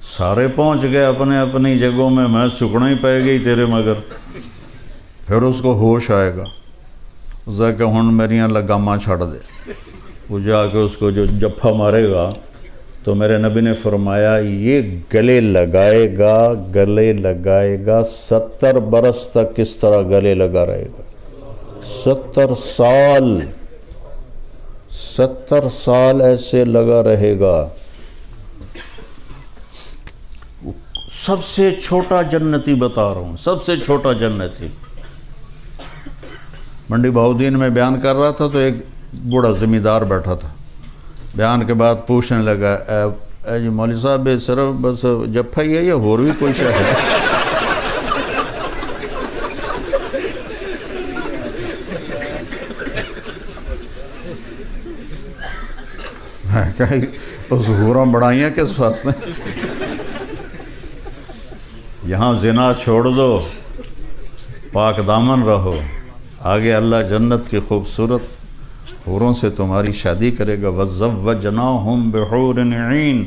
S1: سارے پہنچ گئے اپنے اپنی جگہوں میں سکڑا ہی پہ گئی تیرے مگر۔ پھر اس کو ہوش آئے گا، اسے کہ ہن میریاں لگاماں چھڑ دے۔ وہ جا کے اس کو جو جپھا مارے گا تو میرے نبی نے فرمایا یہ گلے لگائے گا 70 برس تک کس طرح گلے لگا رہے گا، 70 سال ایسے لگا رہے گا۔ سب سے چھوٹا جنتی بتا رہا ہوں، سب سے چھوٹا جنتی۔ منڈی بہاؤدین میں بیان کر رہا تھا تو ایک بوڑھا زمیندار بیٹھا تھا، بیان کے بعد پوچھنے لگا اے جی مولوی صاحب صرف بس جپھا ہی ہے یا اور بھی کوئی شے ہے؟ میں کہا اس حوراں بڑھائیاں کس واسطے؟ یہاں زنا چھوڑ دو، پاک دامن رہو، آگے اللہ جنت کی خوبصورت حوروں سے تمہاری شادی کرے گا۔ وَزَوَّجْنَاهُمْ بِحُورٍ عِينٍ،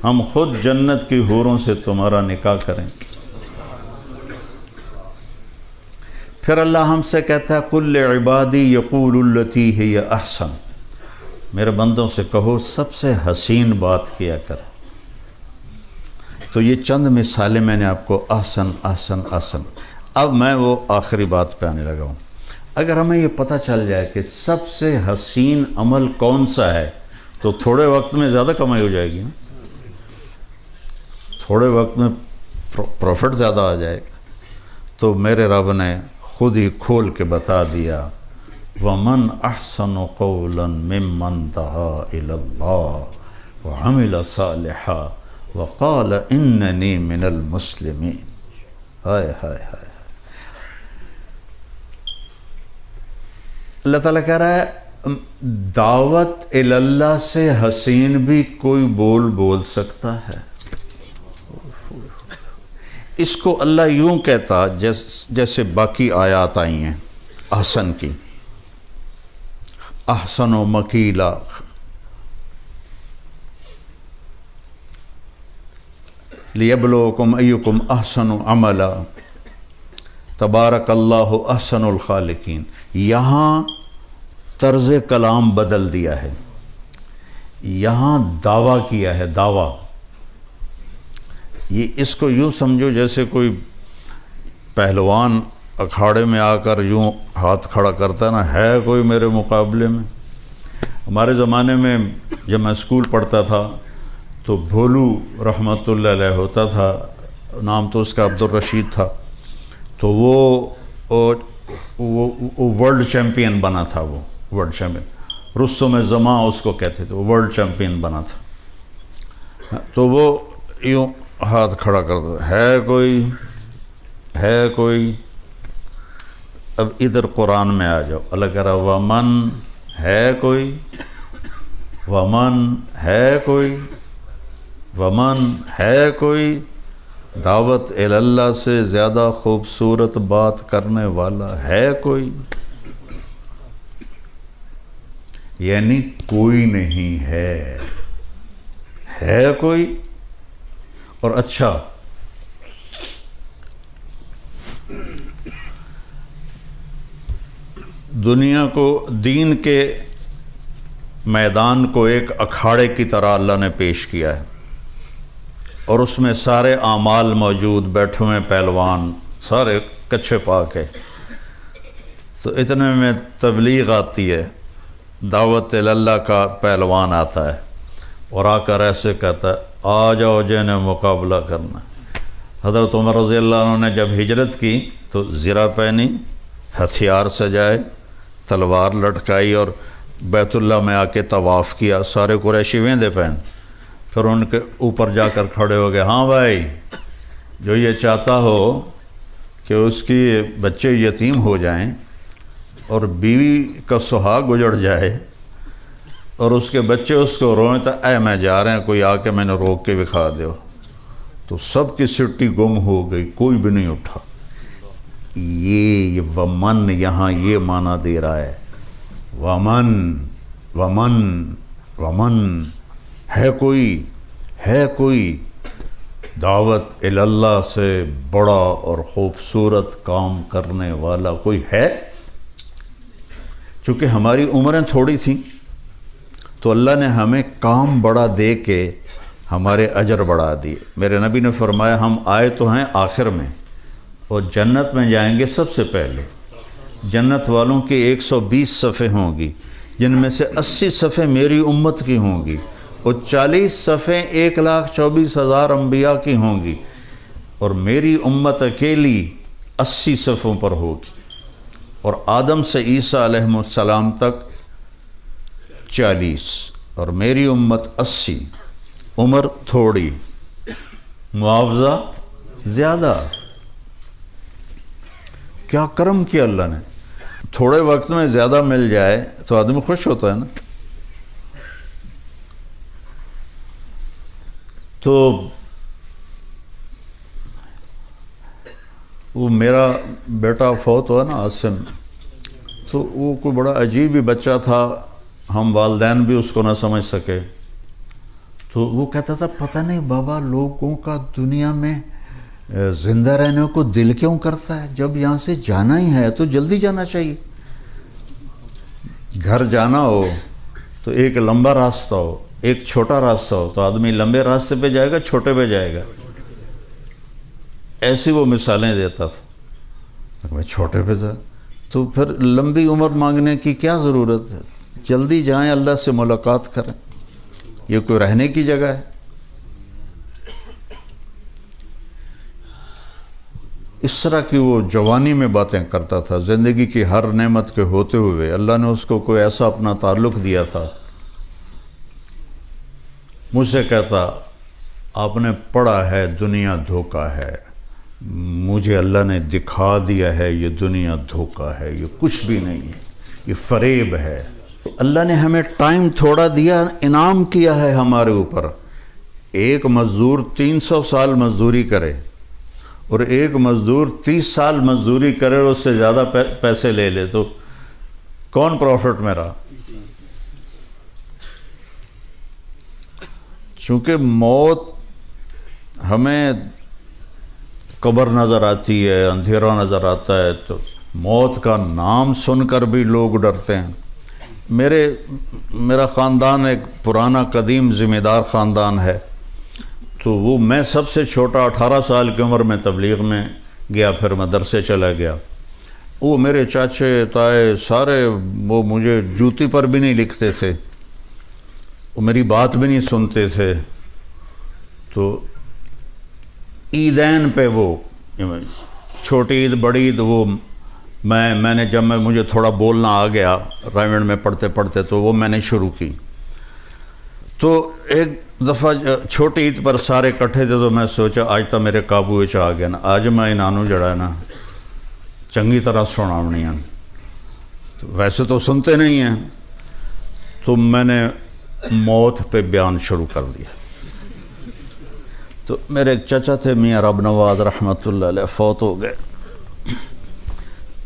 S1: ہم خود جنت کی حوروں سے تمہارا نکاح کریں۔ پھر اللہ ہم سے کہتا ہے قُلْ لِعِبَادِي يَقُولُ الَّتِي هِيَ أَحْسَنُ، میرے بندوں سے کہو سب سے حسین بات کیا کر۔ تو یہ چند مثالیں میں نے آپ کو احسن۔ اب میں وہ آخری بات پہ آنے لگا ہوں۔ اگر ہمیں یہ پتہ چل جائے کہ سب سے حسین عمل کون سا ہے تو تھوڑے وقت میں زیادہ کمائی ہو جائے گی نا، تھوڑے وقت میں پروفٹ زیادہ آ جائے گا۔ تو میرے رب نے خود ہی کھول کے بتا دیا وَمَنْ أَحْسَنُ قَوْلًا مِّمَّنْ دَعَا إِلَى اللَّهِ وَعَمِلَ صَالِحًا وَقَالَ إِنَّنِي مِنَ الْمُسْلِمِينَ۔ ہائے ہائے ہائے، اللہ تعالیٰ کہہ رہا ہے دعوت اللہ سے حسین بھی کوئی بول سکتا ہے۔ اس کو اللہ یوں کہتا جیسے باقی آیات آئی ہیں احسن کی، احسن و مکیلا، لیبلوکم ایکم احسن عملا، تبارک اللہ احسن الخالقین۔ یہاں طرز کلام بدل دیا ہے، یہاں دعویٰ کیا ہے، دعویٰ۔ یہ اس کو یوں سمجھو جیسے کوئی پہلوان اکھاڑے میں آ کر یوں ہاتھ کھڑا کرتا ہے نا، ہے کوئی میرے مقابلے میں۔ ہمارے زمانے میں جب میں اسکول پڑھتا تھا تو بھولو رحمۃ اللہ علیہ ہوتا تھا، نام تو اس کا عبدالرشید تھا، تو وہ ورلڈ چیمپئن بنا تھا، وہ ورلڈ چیمپئن، رسوم زماں اس کو کہتے تھے، وہ ورلڈ چیمپئن بنا تھا۔ تو وہ یوں ہاتھ کھڑا کرتا، ہے کوئی۔ اب ادھر قرآن میں آ جاؤ، اللہ کہہ رہا وَمَن ہے کوئی؟ ومن ہے کوئی؟ ومن ہے کوئی دعوت اللہ سے زیادہ خوبصورت بات کرنے والا ہے کوئی؟ یعنی کوئی نہیں ہے کوئی؟ اور اچھا دنیا کو، دین کے میدان کو ایک اکھاڑے کی طرح اللہ نے پیش کیا ہے، اور اس میں سارے اعمال موجود، بیٹھے ہوئے پہلوان سارے کچھے پاک ہے۔ تو اتنے میں تبلیغ آتی ہے، دعوت اللہ کا پہلوان آتا ہے اور آ کر ایسے کہتا ہے آ جاؤ جنہیں مقابلہ کرنا۔ حضرت عمر رضی اللہ عنہ نے جب ہجرت کی تو زرہ پہنی، ہتھیار سجائے، تلوار لٹکائی اور بیت اللہ میں آ کے طواف کیا، سارے قریشی ویندے پہن، پھر ان کے اوپر جا کر کھڑے ہو گئے، ہاں بھائی جو یہ چاہتا ہو کہ اس کی بچے یتیم ہو جائیں اور بیوی کا سہاگ اجڑ جائے اور اس کے بچے اس کو روئیں تو اے میں جا رہے ہیں، کوئی آ کے میں نے روک کے دکھا دیو۔ تو سب کی سٹی گم ہو گئی، کوئی بھی نہیں اٹھا۔ یہ ومن یہاں یہ معنی دے رہا ہے، ومن ومن ومن ہے کوئی دعوت اللہ سے بڑا اور خوبصورت کام کرنے والا کوئی ہے؟ چونکہ ہماری عمریں تھوڑی تھیں تو اللہ نے ہمیں کام بڑا دے کے ہمارے اجر بڑھا دیے۔ میرے نبی نے فرمایا ہم آئے تو ہیں آخر میں اور جنت میں جائیں گے سب سے پہلے۔ جنت والوں کی 120 صفیں ہوں گی، جن میں سے 80 صفیں میری امت کی ہوں گی اور 40 صفیں 1,24,000 انبیاء کی ہوں گی، اور میری امت اکیلی 80 صفوں پر ہوگی، اور آدم سے عیسیٰ علیہ السلام تک 40 اور میری امت 80۔ عمر تھوڑی، معاوضہ زیادہ۔ کیا کرم کیا اللہ نے، تھوڑے وقت میں زیادہ مل جائے تو آدمی خوش ہوتا ہے نا۔ تو وہ میرا بیٹا فوت ہوا نا عاصم، تو وہ کوئی بڑا عجیب ہی بچہ تھا، ہم والدین بھی اس کو نہ سمجھ سکے۔ تو وہ کہتا تھا پتہ نہیں بابا لوگوں کا دنیا میں زندہ رہنے کو دل کیوں کرتا ہے، جب یہاں سے جانا ہی ہے تو جلدی جانا چاہیے۔ گھر جانا ہو تو ایک لمبا راستہ ہو، ایک چھوٹا راستہ ہو، تو آدمی لمبے راستے پہ جائے گا چھوٹے پہ جائے گا، ایسی وہ مثالیں دیتا تھا۔ میں چھوٹے پہ تھا تو پھر لمبی عمر مانگنے کی کیا ضرورت ہے، جلدی جائیں اللہ سے ملاقات کریں، یہ کوئی رہنے کی جگہ ہے؟ اس طرح کی وہ جوانی میں باتیں کرتا تھا، زندگی کی ہر نعمت کے ہوتے ہوئے اللہ نے اس کو کوئی ایسا اپنا تعلق دیا تھا۔ مجھ سے کہتا آپ نے پڑھا ہے دنیا دھوکہ ہے، مجھے اللہ نے دکھا دیا ہے یہ دنیا دھوکہ ہے، یہ کچھ بھی نہیں ہے، یہ فریب ہے۔ اللہ نے ہمیں ٹائم تھوڑا دیا، انعام کیا ہے ہمارے اوپر۔ ایک مزدور 300 سال مزدوری کرے اور ایک مزدور 30 سال مزدوری کرے اور اس سے زیادہ پیسے لے لے، تو کون پروفٹ میں رہا؟ چونکہ موت ہمیں قبر نظر آتی ہے، اندھیرا نظر آتا ہے، تو موت کا نام سن کر بھی لوگ ڈرتے ہیں۔ میرا خاندان ایک پرانا قدیم ذمہ دار خاندان ہے، تو وہ میں سب سے چھوٹا 18 سال کی عمر میں تبلیغ میں گیا، پھر مدرسے چلا گیا۔ وہ میرے چاچے تائے سارے وہ مجھے جوتی پر بھی نہیں لکھتے تھے، وہ میری بات بھی نہیں سنتے تھے۔ تو عیدین پہ وہ چھوٹی عید بڑی عید وہ میں نے جب مجھے تھوڑا بولنا آ گیا رائمنڈ میں پڑھتے پڑھتے تو وہ میں نے شروع کی۔ تو ایک دفعہ چھوٹی عید پر سارے کٹھے تھے تو میں سوچا آج تو میرے قابو وچ آ گیا نا، آج میں انہوں جڑا ہے نا چنگی طرح سناونی ہیں۔ ویسے تو سنتے نہیں ہیں، تو میں نے موت پہ بیان شروع کر دیا۔ تو میرے ایک چچا تھے میاں رب نواز رحمۃ اللہ علیہ، فوت ہو گئے۔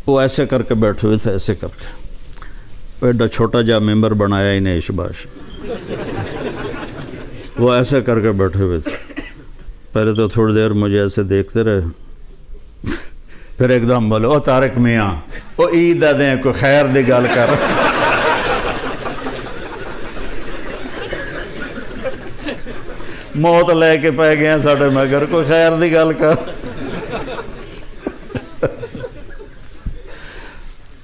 S1: وہ ایسے کر کے بیٹھے ہوئے تھے، ایسے کر کے، ایڈا چھوٹا جا ممبر بنایا ہی نہیں شباش، وہ ایسے کر کے بیٹھے ہوئے تھے۔ پہلے تو تھوڑی دیر مجھے ایسے دیکھتے رہے، پھر ایک دم بولے، او طارق میاں، او عید دیں کوئی خیر دی گل کر۔ موت لے کے پہ گئے ہیں ساڑھے مگر، کوئی خیر دی گل کر۔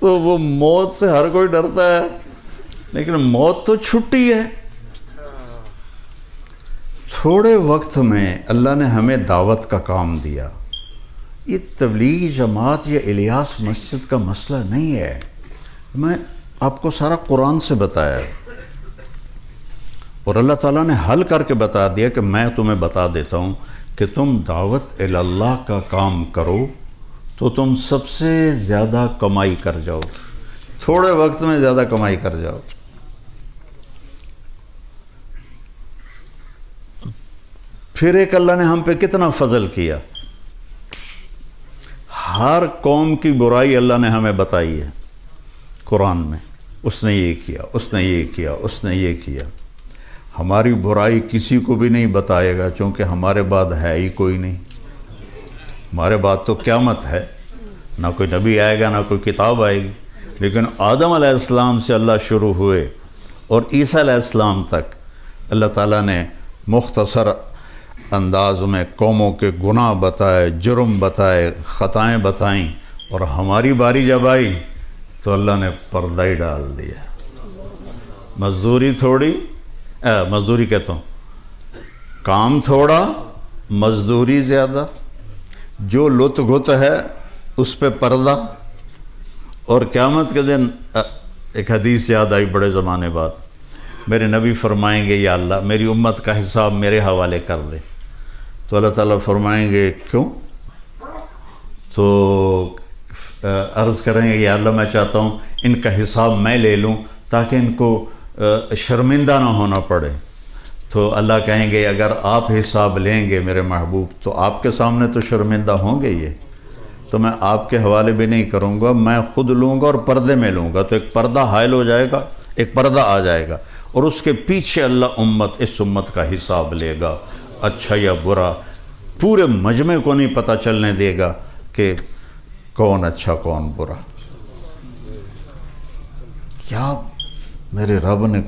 S1: تو وہ موت سے ہر کوئی ڈرتا ہے، لیکن موت تو چھٹی ہے۔ تھوڑے وقت میں اللہ نے ہمیں دعوت کا کام دیا۔ یہ تبلیغی جماعت یا الیاس مسجد کا مسئلہ نہیں ہے، میں آپ کو سارا قرآن سے بتایا ہے، اور اللہ تعالیٰ نے حل کر کے بتا دیا کہ میں تمہیں بتا دیتا ہوں کہ تم دعوت اللہ کا کام کرو تو تم سب سے زیادہ کمائی کر جاؤ، تھوڑے وقت میں زیادہ کمائی کر جاؤ۔ پھر ایک اللہ نے ہم پہ کتنا فضل کیا، ہر قوم کی برائی اللہ نے ہمیں بتائی ہے قرآن میں، اس نے یہ کیا، اس نے یہ کیا، اس نے یہ کیا۔ ہماری برائی کسی کو بھی نہیں بتائے گا، چونکہ ہمارے بعد ہے ہی کوئی نہیں، ہمارے بعد تو قیامت ہے، نہ کوئی نبی آئے گا نہ کوئی کتاب آئے گی۔ لیکن آدم علیہ السلام سے اللہ شروع ہوئے اور عیسیٰ علیہ السلام تک اللہ تعالیٰ نے مختصر انداز میں قوموں کے گناہ بتائے، جرم بتائے، خطائیں بتائیں، اور ہماری باری جب آئی تو اللہ نے پردہ ہی ڈال دیا۔ مزدوری تھوڑی، مزدوری کہتا ہوں، کام تھوڑا مزدوری زیادہ، جو لط گھت ہے اس پہ پردہ۔ اور قیامت کے دن ایک حدیث یاد آئی بڑے زمانے بعد، میرے نبی فرمائیں گے یا اللہ میری امت کا حساب میرے حوالے کر دے، تو اللہ تعالیٰ فرمائیں گے کیوں؟ تو عرض کریں گے یا اللہ میں چاہتا ہوں ان کا حساب میں لے لوں تاکہ ان کو شرمندہ نہ ہونا پڑے۔ تو اللہ کہیں گے اگر آپ حساب لیں گے میرے محبوب تو آپ کے سامنے تو شرمندہ ہوں گے یہ، تو میں آپ کے حوالے بھی نہیں کروں گا، میں خود لوں گا اور پردے میں لوں گا، تو ایک پردہ حائل ہو جائے گا، ایک پردہ آ جائے گا، اور اس کے پیچھے اللہ اس امت کا حساب لے گا، اچھا یا برا۔ پورے مجمع کو نہیں پتہ چلنے دے گا کہ کون اچھا کون برا۔ کیا میرے رب نے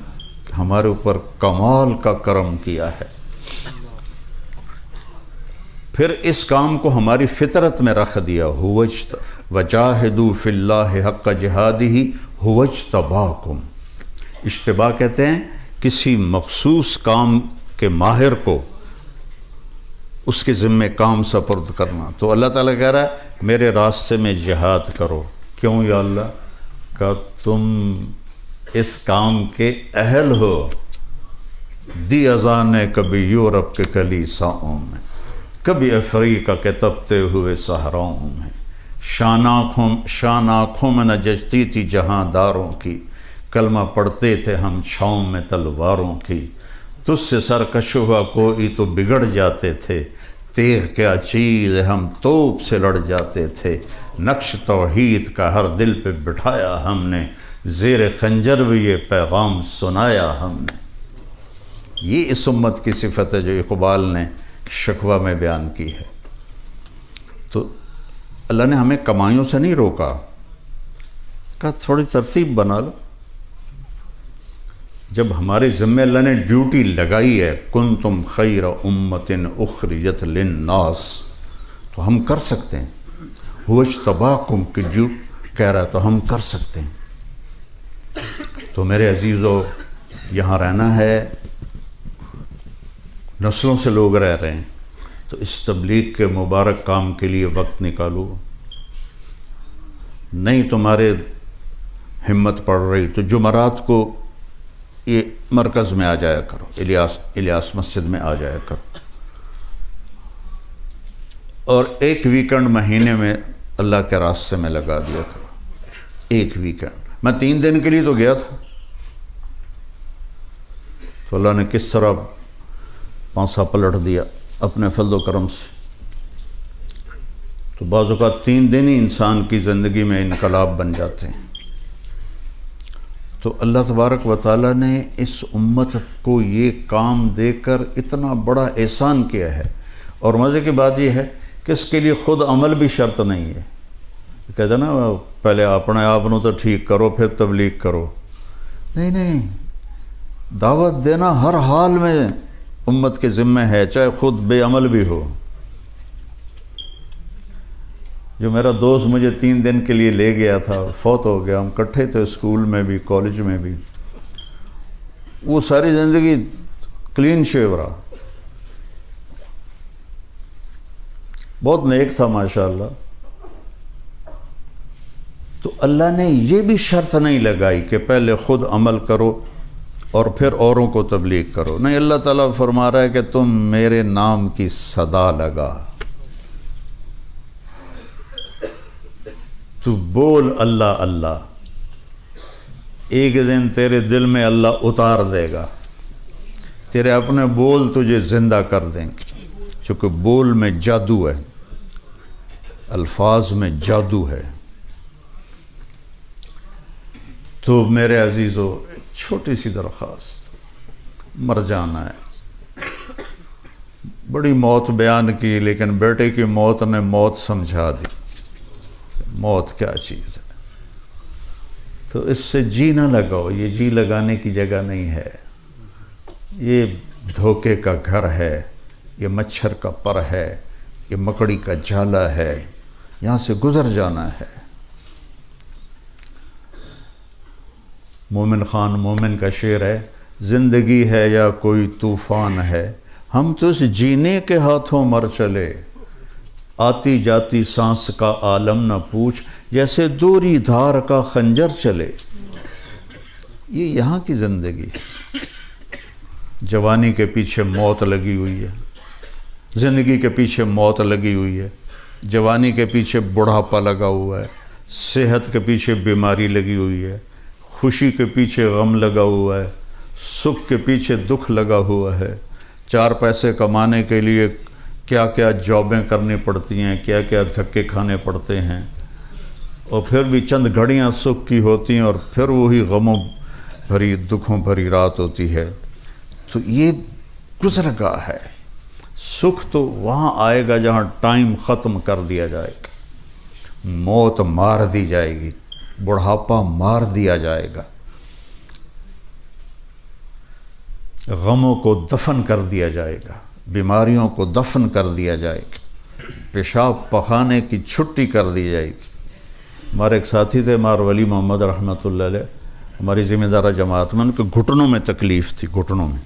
S1: ہمارے اوپر کمال کا کرم کیا ہے۔ پھر اس کام کو ہماری فطرت میں رکھ دیا، وَجَاهِدُوا فِي اللَّهِ حَقَّ جِهَادِهِ هُوَ اجْتَبَاكُمْ۔ اجتباء کہتے ہیں کسی مخصوص کام کے ماہر کو اس کے ذمے کام سپرد کرنا۔ تو اللہ تعالیٰ کہہ رہا ہے میرے راستے میں جہاد کرو۔ کیوں یا اللہ؟ کہ تم اس کام کے اہل ہو۔ دی اذانیں کبھی یورپ کے کلیساؤں میں، کبھی افریقہ کے تپتے ہوئے صحراؤں میں، شان آنکھوں میں نہ جچتی تھی جہاں داروں کی، کلمہ پڑھتے تھے ہم چھاؤں میں تلواروں کی، تجھ سے سرکش ہوا کوئی تو بگڑ جاتے تھے، تیغ کیا چیز ہے ہم توپ سے لڑ جاتے تھے، نقش توحید کا ہر دل پہ بٹھایا ہم نے، زیر خنجر بھی یہ پیغام سنایا ہم نے۔ یہ اس امت کی صفت ہے جو اقبال نے شکوہ میں بیان کی ہے۔ تو اللہ نے ہمیں کمائیوں سے نہیں روکا، کہا تھوڑی ترتیب بنا لو۔ جب ہمارے ذمہ اللہ نے ڈیوٹی لگائی ہے کنتم خیر امت اخرجت للناس، تو ہم کر سکتے ہیں۔ هو اجتباکم کہ جو کہہ رہا ہے تو ہم کر سکتے ہیں۔ تو میرے عزیزو، یہاں رہنا ہے، نسلوں سے لوگ رہ رہے ہیں، تو اس تبلیغ کے مبارک کام کے لیے وقت نکالو۔ نہیں تمہارے ہمت پڑ رہی تو جمعرات کو یہ مرکز میں آ جایا کرو، الیاس مسجد میں آ جایا کرو، اور ایک ویکنڈ مہینے میں اللہ کے راستے میں لگا دیا کرو۔ ایک ویکنڈ، میں 3 دن کے لیے تو گیا تھا، تو اللہ نے کس طرح پانسا پلٹ دیا اپنے فضل و کرم سے۔ تو بعض اوقات 3 دن ہی انسان کی زندگی میں انقلاب بن جاتے ہیں۔ تو اللہ تبارک و تعالیٰ نے اس امت کو یہ کام دے کر اتنا بڑا احسان کیا ہے، اور مزے کی بات یہ ہے کہ اس کے لیے خود عمل بھی شرط نہیں ہے۔ کہتے ہیں نا پہلے اپنے آپ نو تو ٹھیک کرو پھر تبلیغ کرو، نہیں، دعوت دینا ہر حال میں امت کے ذمہ ہے، چاہے خود بے عمل بھی ہو۔ جو میرا دوست مجھے 3 دن کے لیے لے گیا تھا، فوت ہو گیا، ہم کٹھے تھے اسکول میں بھی کالج میں بھی، وہ ساری زندگی کلین شیو رہا، بہت نیک تھا ماشاءاللہ۔ تو اللہ نے یہ بھی شرط نہیں لگائی کہ پہلے خود عمل کرو اور پھر اوروں کو تبلیغ کرو، نہیں، اللہ تعالیٰ فرما رہا ہے کہ تم میرے نام کی صدا لگا، تو بول اللہ اللہ، ایک دن تیرے دل میں اللہ اتار دے گا، تیرے اپنے بول تجھے زندہ کر دیں گے، چونکہ بول میں جادو ہے، الفاظ میں جادو ہے۔ تو میرے عزیزو، ایک چھوٹی سی درخواست، مر جانا ہے، بڑی موت بیان کی، لیکن بیٹے کی موت نے موت سمجھا دی، موت کیا چیز ہے۔ تو اس سے جی نہ لگاؤ، یہ جی لگانے کی جگہ نہیں ہے، یہ دھوکے کا گھر ہے، یہ مچھر کا پر ہے، یہ مکڑی کا جالا ہے، یہاں سے گزر جانا ہے۔ مومن خان مومن کا شعر ہے، زندگی ہے یا کوئی طوفان ہے، ہم تو اس جینے کے ہاتھوں مر چلے، آتی جاتی سانس کا عالم نہ پوچھ، جیسے دوری دھار کا خنجر چلے۔ یہ یہاں کی زندگی، جوانی کے پیچھے موت لگی ہوئی ہے، زندگی کے پیچھے موت لگی ہوئی ہے، جوانی کے پیچھے بڑھاپا لگا ہوا ہے، صحت کے پیچھے بیماری لگی ہوئی ہے، خوشی کے پیچھے غم لگا ہوا ہے، سکھ کے پیچھے دکھ لگا ہوا ہے، 4 پیسے کمانے کے لیے کیا کیا جابیں کرنی پڑتی ہیں، کیا کیا دھکے کھانے پڑتے ہیں، اور پھر بھی چند گھڑیاں سکھ کی ہوتی ہیں اور پھر وہی غموں بھری دکھوں بھری رات ہوتی ہے۔ تو یہ گزرگاہ ہے، سکھ تو وہاں آئے گا جہاں ٹائم ختم کر دیا جائے گا، موت مار دی جائے گی، بڑھاپا مار دیا جائے گا، غموں کو دفن کر دیا جائے گا، بیماریوں کو دفن کر دیا جائے گا، پیشاب پخانے کی چھٹی کر دی جائے گی۔ ہمارے ایک ساتھی تھے مار ولی محمد رحمۃ اللہ علیہ، ہماری ذمہ دارہ جماعت میں، ان کے گھٹنوں میں تکلیف تھی، گھٹنوں میں،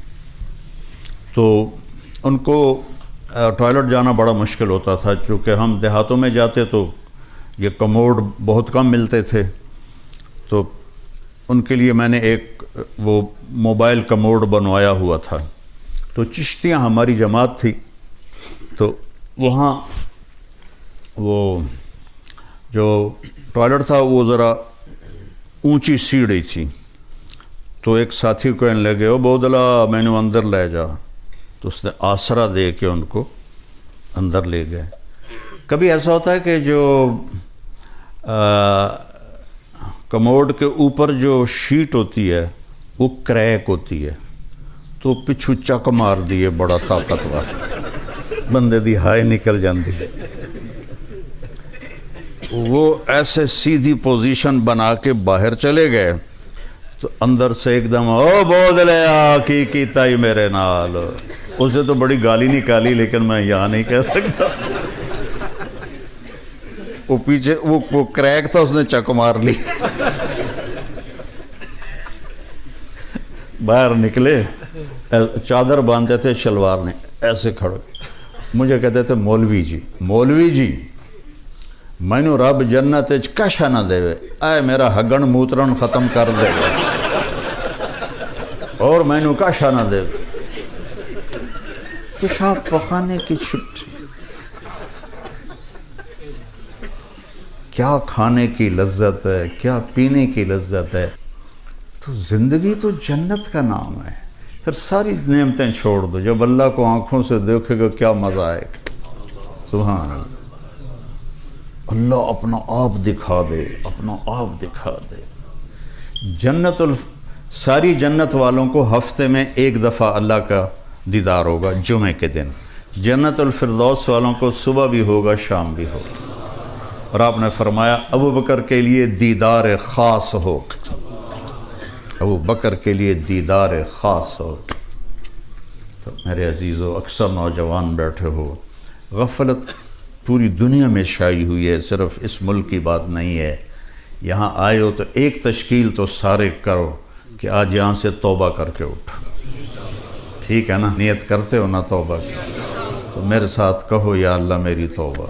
S1: تو ان کو ٹوائلٹ جانا بڑا مشکل ہوتا تھا، چونکہ ہم دیہاتوں میں جاتے تو یہ کموڈ بہت کم ملتے تھے، تو ان کے لیے میں نے ایک وہ موبائل کموڈ بنوایا ہوا تھا۔ تو چشتیاں ہماری جماعت تھی، تو وہاں وہ جو ٹوائلٹ تھا وہ ذرا اونچی سیڑھی تھی، تو ایک ساتھی کو کہنے لگے، او بودلا میں نے اندر لے جا، تو اس نے آسرا دے کے ان کو اندر لے گئے۔ کبھی ایسا ہوتا ہے کہ جو کموڈ کے اوپر جو شیٹ ہوتی ہے وہ کریک ہوتی ہے، تو پچھو چک مار دیے بڑا طاقتور، بندے دی ہائے نکل جاندی، وہ ایسے سیدھی پوزیشن بنا کے باہر چلے گئے، تو اندر سے ایک دم، او بودلیا کی کیتا ہی میرے نال، اسے تو بڑی گالی نکالی، لیکن میں یہاں نہیں کہہ سکتا، وہ پیچھے وہ کریک تھا، اس نے چک مار لی، باہر نکلے، چادر باندھتے تھے شلوار نے، ایسے کھڑے، مجھے کہتے تھے مولوی جی مینو رب جنت کشا نہ دے، اے میرا ہگن موترن ختم کر دے اور مینو کشا نہ دے، پیشاب پخانے کی چھٹی، کیا کھانے کی لذت ہے، کیا پینے کی لذت ہے۔ تو زندگی تو جنت کا نام ہے، پھر ساری نعمتیں چھوڑ دو، جب اللہ کو آنکھوں سے دیکھے گا کیا مزہ آئے گا۔ سبحان اللہ، اللہ اپنا آپ دکھا دے، اپنا آپ دکھا دے۔ ساری جنت والوں کو ہفتے میں ایک دفعہ اللہ کا دیدار ہوگا، جمعے کے دن۔ جنت الفردوس والوں کو صبح بھی ہوگا، شام بھی ہوگا۔ اور آپ نے فرمایا ابو بکر کے لیے دیدار خاص ہوگا، ابو بکر کے لیے دیدار خاص ہوگا۔ تو میرے عزیزو، اکثر نوجوان بیٹھے ہو، غفلت پوری دنیا میں شائع ہوئی ہے، صرف اس ملک کی بات نہیں ہے۔ یہاں آئے ہو تو ایک تشکیل تو سارے کرو کہ آج یہاں سے توبہ کر کے اٹھو، ٹھیک ہے نا؟ نیت کرتے ہو نا توبہ کی، تو میرے ساتھ کہو یا اللہ میری توبہ،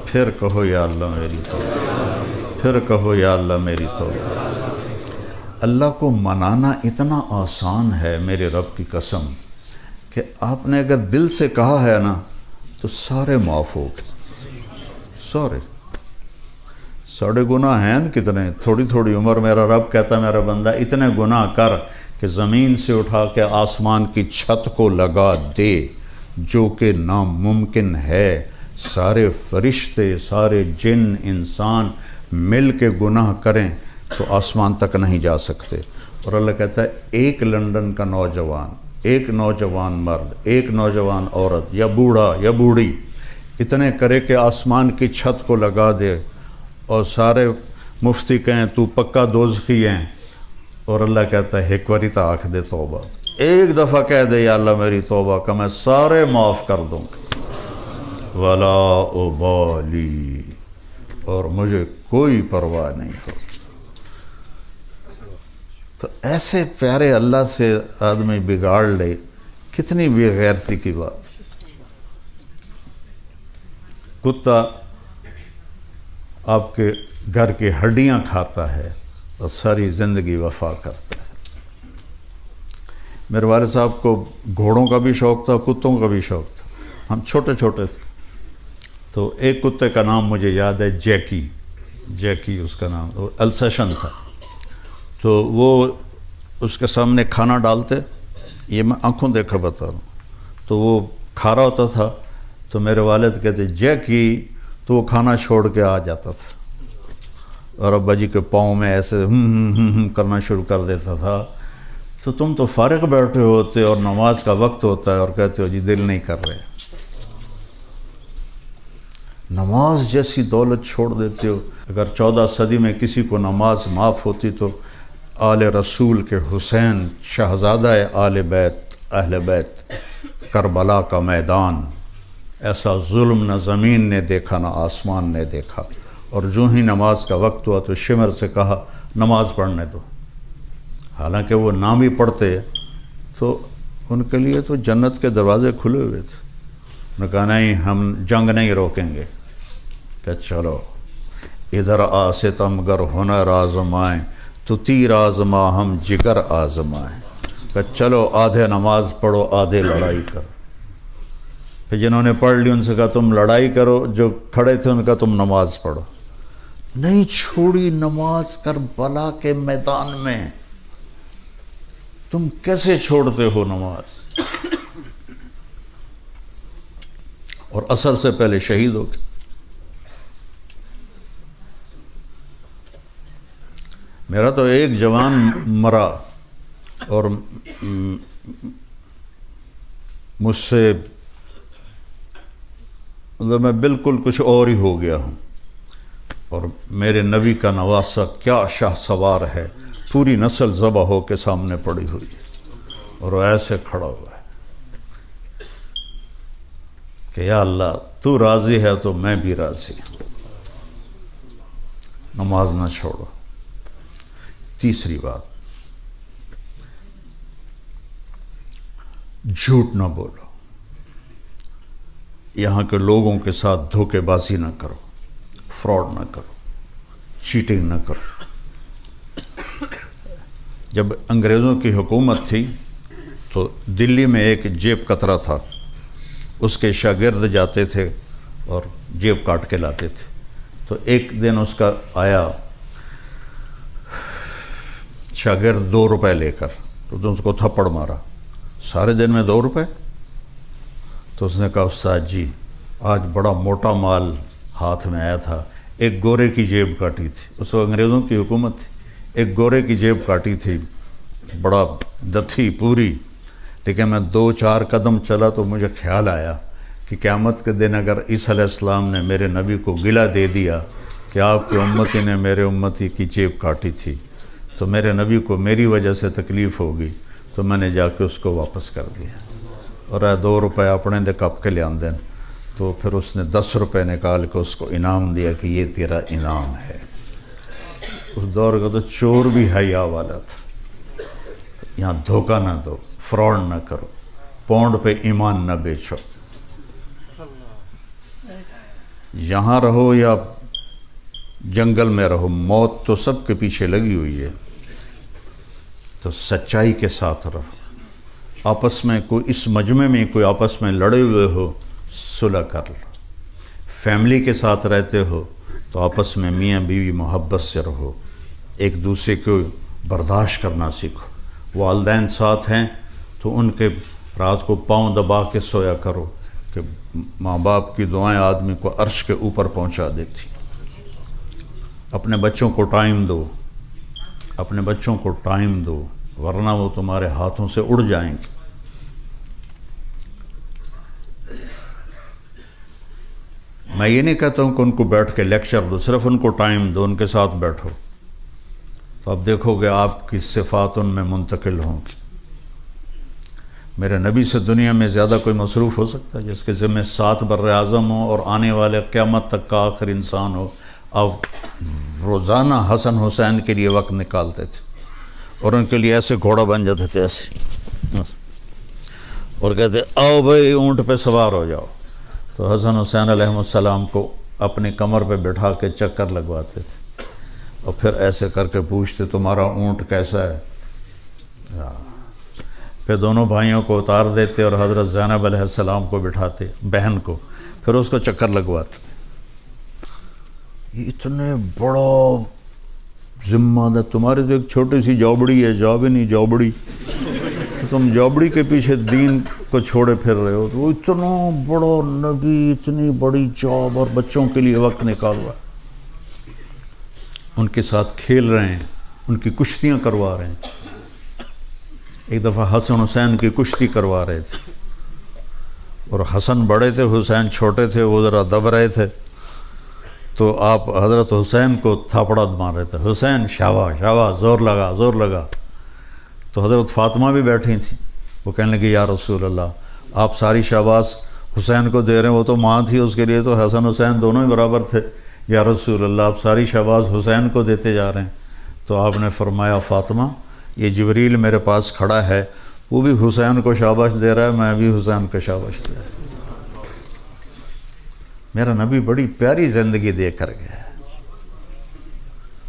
S1: پھر کہو یا اللہ میری توبہ، پھر کہو یا اللہ میری توبہ۔ اللہ کو منانا اتنا آسان ہے میرے رب کی قسم کہ آپ نے اگر دل سے کہا ہے نا تو سارے معاف ہو گئے، ساڑھے گناہ ہیں کتنے، تھوڑی تھوڑی عمر میرا رب کہتا ہے میرا بندہ اتنے گناہ کر کہ زمین سے اٹھا کے آسمان کی چھت کو لگا دے، جو کہ ناممکن ہے۔ سارے فرشتے، سارے جن، انسان مل کے گناہ کریں تو آسمان تک نہیں جا سکتے۔ اور اللہ کہتا ہے ایک لندن کا نوجوان، ایک نوجوان مرد، ایک نوجوان عورت یا بوڑھا یا بوڑھی اتنے کرے کہ آسمان کی چھت کو لگا دے اور سارے مفتی کہیں تو پکا دوزخی ہیں، اور اللہ کہتا ہے ایک واری تا آکھ دے توبہ، ایک دفعہ کہہ دے یا اللہ میری توبہ کا میں سارے معاف کر دوں گا، ولا ابالی، اور مجھے کوئی پرواہ نہیں ہوگی۔ تو ایسے پیارے اللہ سے آدمی بگاڑ لے، کتنی بے غیرتی کی بات۔ کتا آپ کے گھر کی ہڈیاں کھاتا ہے اور ساری زندگی وفا کرتا ہے۔ میرے والد صاحب کو گھوڑوں کا بھی شوق تھا، کتوں کا بھی شوق تھا۔ ہم چھوٹے چھوٹے تھے تو ایک کتے کا نام مجھے یاد ہے، جیکی اس کا نام، وہ السیشن تھا۔ تو وہ اس کے سامنے کھانا ڈالتے، یہ میں آنکھوں دیکھا بتا رہا ہوں، تو وہ کھا رہا ہوتا تھا تو میرے والد کہتے جیکی، تو وہ کھانا چھوڑ کے آ جاتا تھا اور ابا جی کے پاؤں میں ایسے کرنا شروع کر دیتا تھا۔ تو تم تو فارغ بیٹھے ہوتے اور نماز کا وقت ہوتا ہے اور کہتے ہو جی دل نہیں کر رہے، نماز جیسی دولت چھوڑ دیتے ہو۔ اگر 14 صدی میں کسی کو نماز معاف ہوتی تو آل رسول کے حسین، شہزادہ آل بیت، اہل بیت، کربلا کا میدان، ایسا ظلم نہ زمین نے دیکھا نہ آسمان نے دیکھا، اور جو ہی نماز کا وقت ہوا تو شمر سے کہا نماز پڑھنے دو، حالانکہ وہ نہ بھی پڑھتے تو ان کے لیے تو جنت کے دروازے کھلے ہوئے تھے۔ انہوں نے کہا نہیں، ہم جنگ نہیں روکیں گے، کہ چلو ادھر آ ستم گر ہنر آزمائیں تو تیر آزما ہم جگر آزمائیں، کہ چلو آدھے نماز پڑھو آدھے لڑائی کرو۔ پھر جنہوں نے پڑھ لی ان سے کہا تم لڑائی کرو، جو کھڑے تھے ان کا تم نماز پڑھو۔ نہیں چھوڑی نماز کربلا کے میدان میں، تم کیسے چھوڑتے ہو نماز؟ اور عصر سے پہلے شہید ہو گئے۔ میرا تو ایک جوان مرا اور مجھ سے مطلب میں بالکل کچھ اور ہی ہو گیا ہوں، اور میرے نبی کا نواسہ کیا شاہ سوار ہے، پوری نسل ذبح ہو کے سامنے پڑی ہوئی ہے اور وہ ایسے کھڑا ہوا ہے کہ یا اللہ تو راضی ہے تو میں بھی راضی ہوں، نماز نہ چھوڑو۔ تیسری بات، جھوٹ نہ بولو، یہاں کے لوگوں کے ساتھ دھوکے بازی نہ کرو، فراڈ نہ کرو، چیٹنگ نہ کرو۔ جب انگریزوں کی حکومت تھی تو دلی میں ایک جیب کترا تھا، اس کے شاگرد جاتے تھے اور جیب کاٹ کے لاتے تھے۔ تو ایک دن اس کا آیا شاگرد 2 روپے لے کر، تو اس کو تھپڑ مارا، سارے دن میں 2 روپے؟ تو اس نے کہا استاد جی آج بڑا موٹا مال ہاتھ میں آیا تھا، ایک گورے کی جیب کاٹی تھی، اس وقت انگریزوں کی حکومت تھی، ایک گورے کی جیب کاٹی تھی، بڑا دتھی پوری، لیکن میں 2-4 قدم چلا تو مجھے خیال آیا کہ قیامت کے دن اگر عیسیٰ علیہ السلام نے میرے نبی کو گلہ دے دیا کہ آپ کے امتی نے میرے امتی کی جیب کاٹی تھی تو میرے نبی کو میری وجہ سے تکلیف ہوگی، تو میں نے جا کے اس کو واپس کر دیا، اور 2 روپے اپنے دے کپ کے لے آندے، تو پھر اس نے 10 روپے نکال کے اس کو انعام دیا کہ یہ تیرا انعام ہے۔ اس دور کا تو چور بھی حیا والا تھا۔ یہاں دھوکہ نہ دو، فراڈ نہ کرو، پونڈ پہ ایمان نہ بیچو، یہاں رہو یا جنگل میں رہو، موت تو سب کے پیچھے لگی ہوئی ہے، تو سچائی کے ساتھ رہو۔ آپس میں کوئی اس مجمع میں کوئی آپس میں لڑے ہوئے ہو، صلح کر لو۔ فیملی کے ساتھ رہتے ہو تو آپس میں میاں بیوی محبت سے رہو، ایک دوسرے کو برداشت کرنا سیکھو۔ والدین ساتھ ہیں تو ان کے رات کو پاؤں دبا کے سویا کرو کہ ماں باپ کی دعائیں آدمی کو عرش کے اوپر پہنچا دیتی۔ اپنے بچوں کو ٹائم دو، اپنے بچوں کو ٹائم دو، ورنہ وہ تمہارے ہاتھوں سے اڑ جائیں گے۔ میں یہ نہیں کہتا ہوں کہ ان کو بیٹھ کے لیکچر دو، صرف ان کو ٹائم دو، ان کے ساتھ بیٹھو، تو اب دیکھو گے آپ کی صفات ان میں منتقل ہوں گی۔ میرے نبی سے دنیا میں زیادہ کوئی مصروف ہو سکتا ہے جس کے ذمہ 7 بر اعظم ہو اور آنے والے قیامت تک کا آخر انسان ہو؟ اب روزانہ حسن حسین کے لیے وقت نکالتے تھے اور ان کے لیے ایسے گھوڑا بن جاتے تھے ایسے، اور کہتے آؤ بھائی اونٹ پہ سوار ہو جاؤ، تو حسن حسین علیہ السلام کو اپنی کمر پہ بٹھا کے چکر لگواتے تھے اور پھر ایسے کر کے پوچھتے تمہارا اونٹ کیسا ہے؟ پھر دونوں بھائیوں کو اتار دیتے اور حضرت زینب علیہ السلام کو بٹھاتے، بہن کو، پھر اس کو چکر لگواتے۔ یہ اتنے بڑا ذمہ دار، تمہارے تو ایک چھوٹی سی جوبڑی ہے، جاب ہی نہیں جوبڑی، تم جوبڑی کے پیچھے دین کو چھوڑے پھر رہے ہو، تو وہ اتنا بڑا نبی، اتنی بڑی جاب، اور بچوں کے لیے وقت نکال رہا ہے، ان کے ساتھ کھیل رہے ہیں، ان کی کشتیاں کروا رہے ہیں۔ ایک دفعہ حسن حسین کی کشتی کروا رہے تھے، اور حسن بڑے تھے، حسین چھوٹے تھے، وہ ذرا دب رہے تھے، تو آپ حضرت حسین کو تھاپڑا مار رہے تھے، حسین شاباش شاباش، زور لگا زور لگا۔ تو حضرت فاطمہ بھی بیٹھی تھیں، وہ کہنے لگی یا رسول اللہ آپ ساری شاباش حسین کو دے رہے ہیں، وہ تو ماں تھی، اس کے لیے تو حسن حسین دونوں ہی برابر تھے، یا رسول اللہ آپ ساری شاباش حسین کو دیتے جا رہے ہیں۔ تو آپ نے فرمایا فاطمہ یہ جبریل میرے پاس کھڑا ہے، وہ بھی حسین کو شاباش دے رہا ہے، میں بھی حسین کو شاباش دے رہا ہوں۔ میرا نبی بڑی پیاری زندگی دے کر گیا۔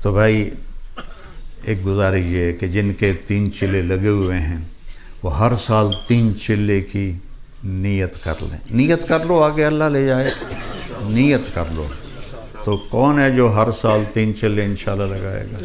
S1: تو بھائی ایک گزارش یہ ہے کہ جن کے 3 چلے لگے ہوئے ہیں وہ ہر سال 3 چلے کی نیت کر لیں، نیت کر لو، آگے اللہ لے جائے، نیت کر لو۔ تو کون ہے جو ہر سال 3 چلے انشاءاللہ لگائے گا؟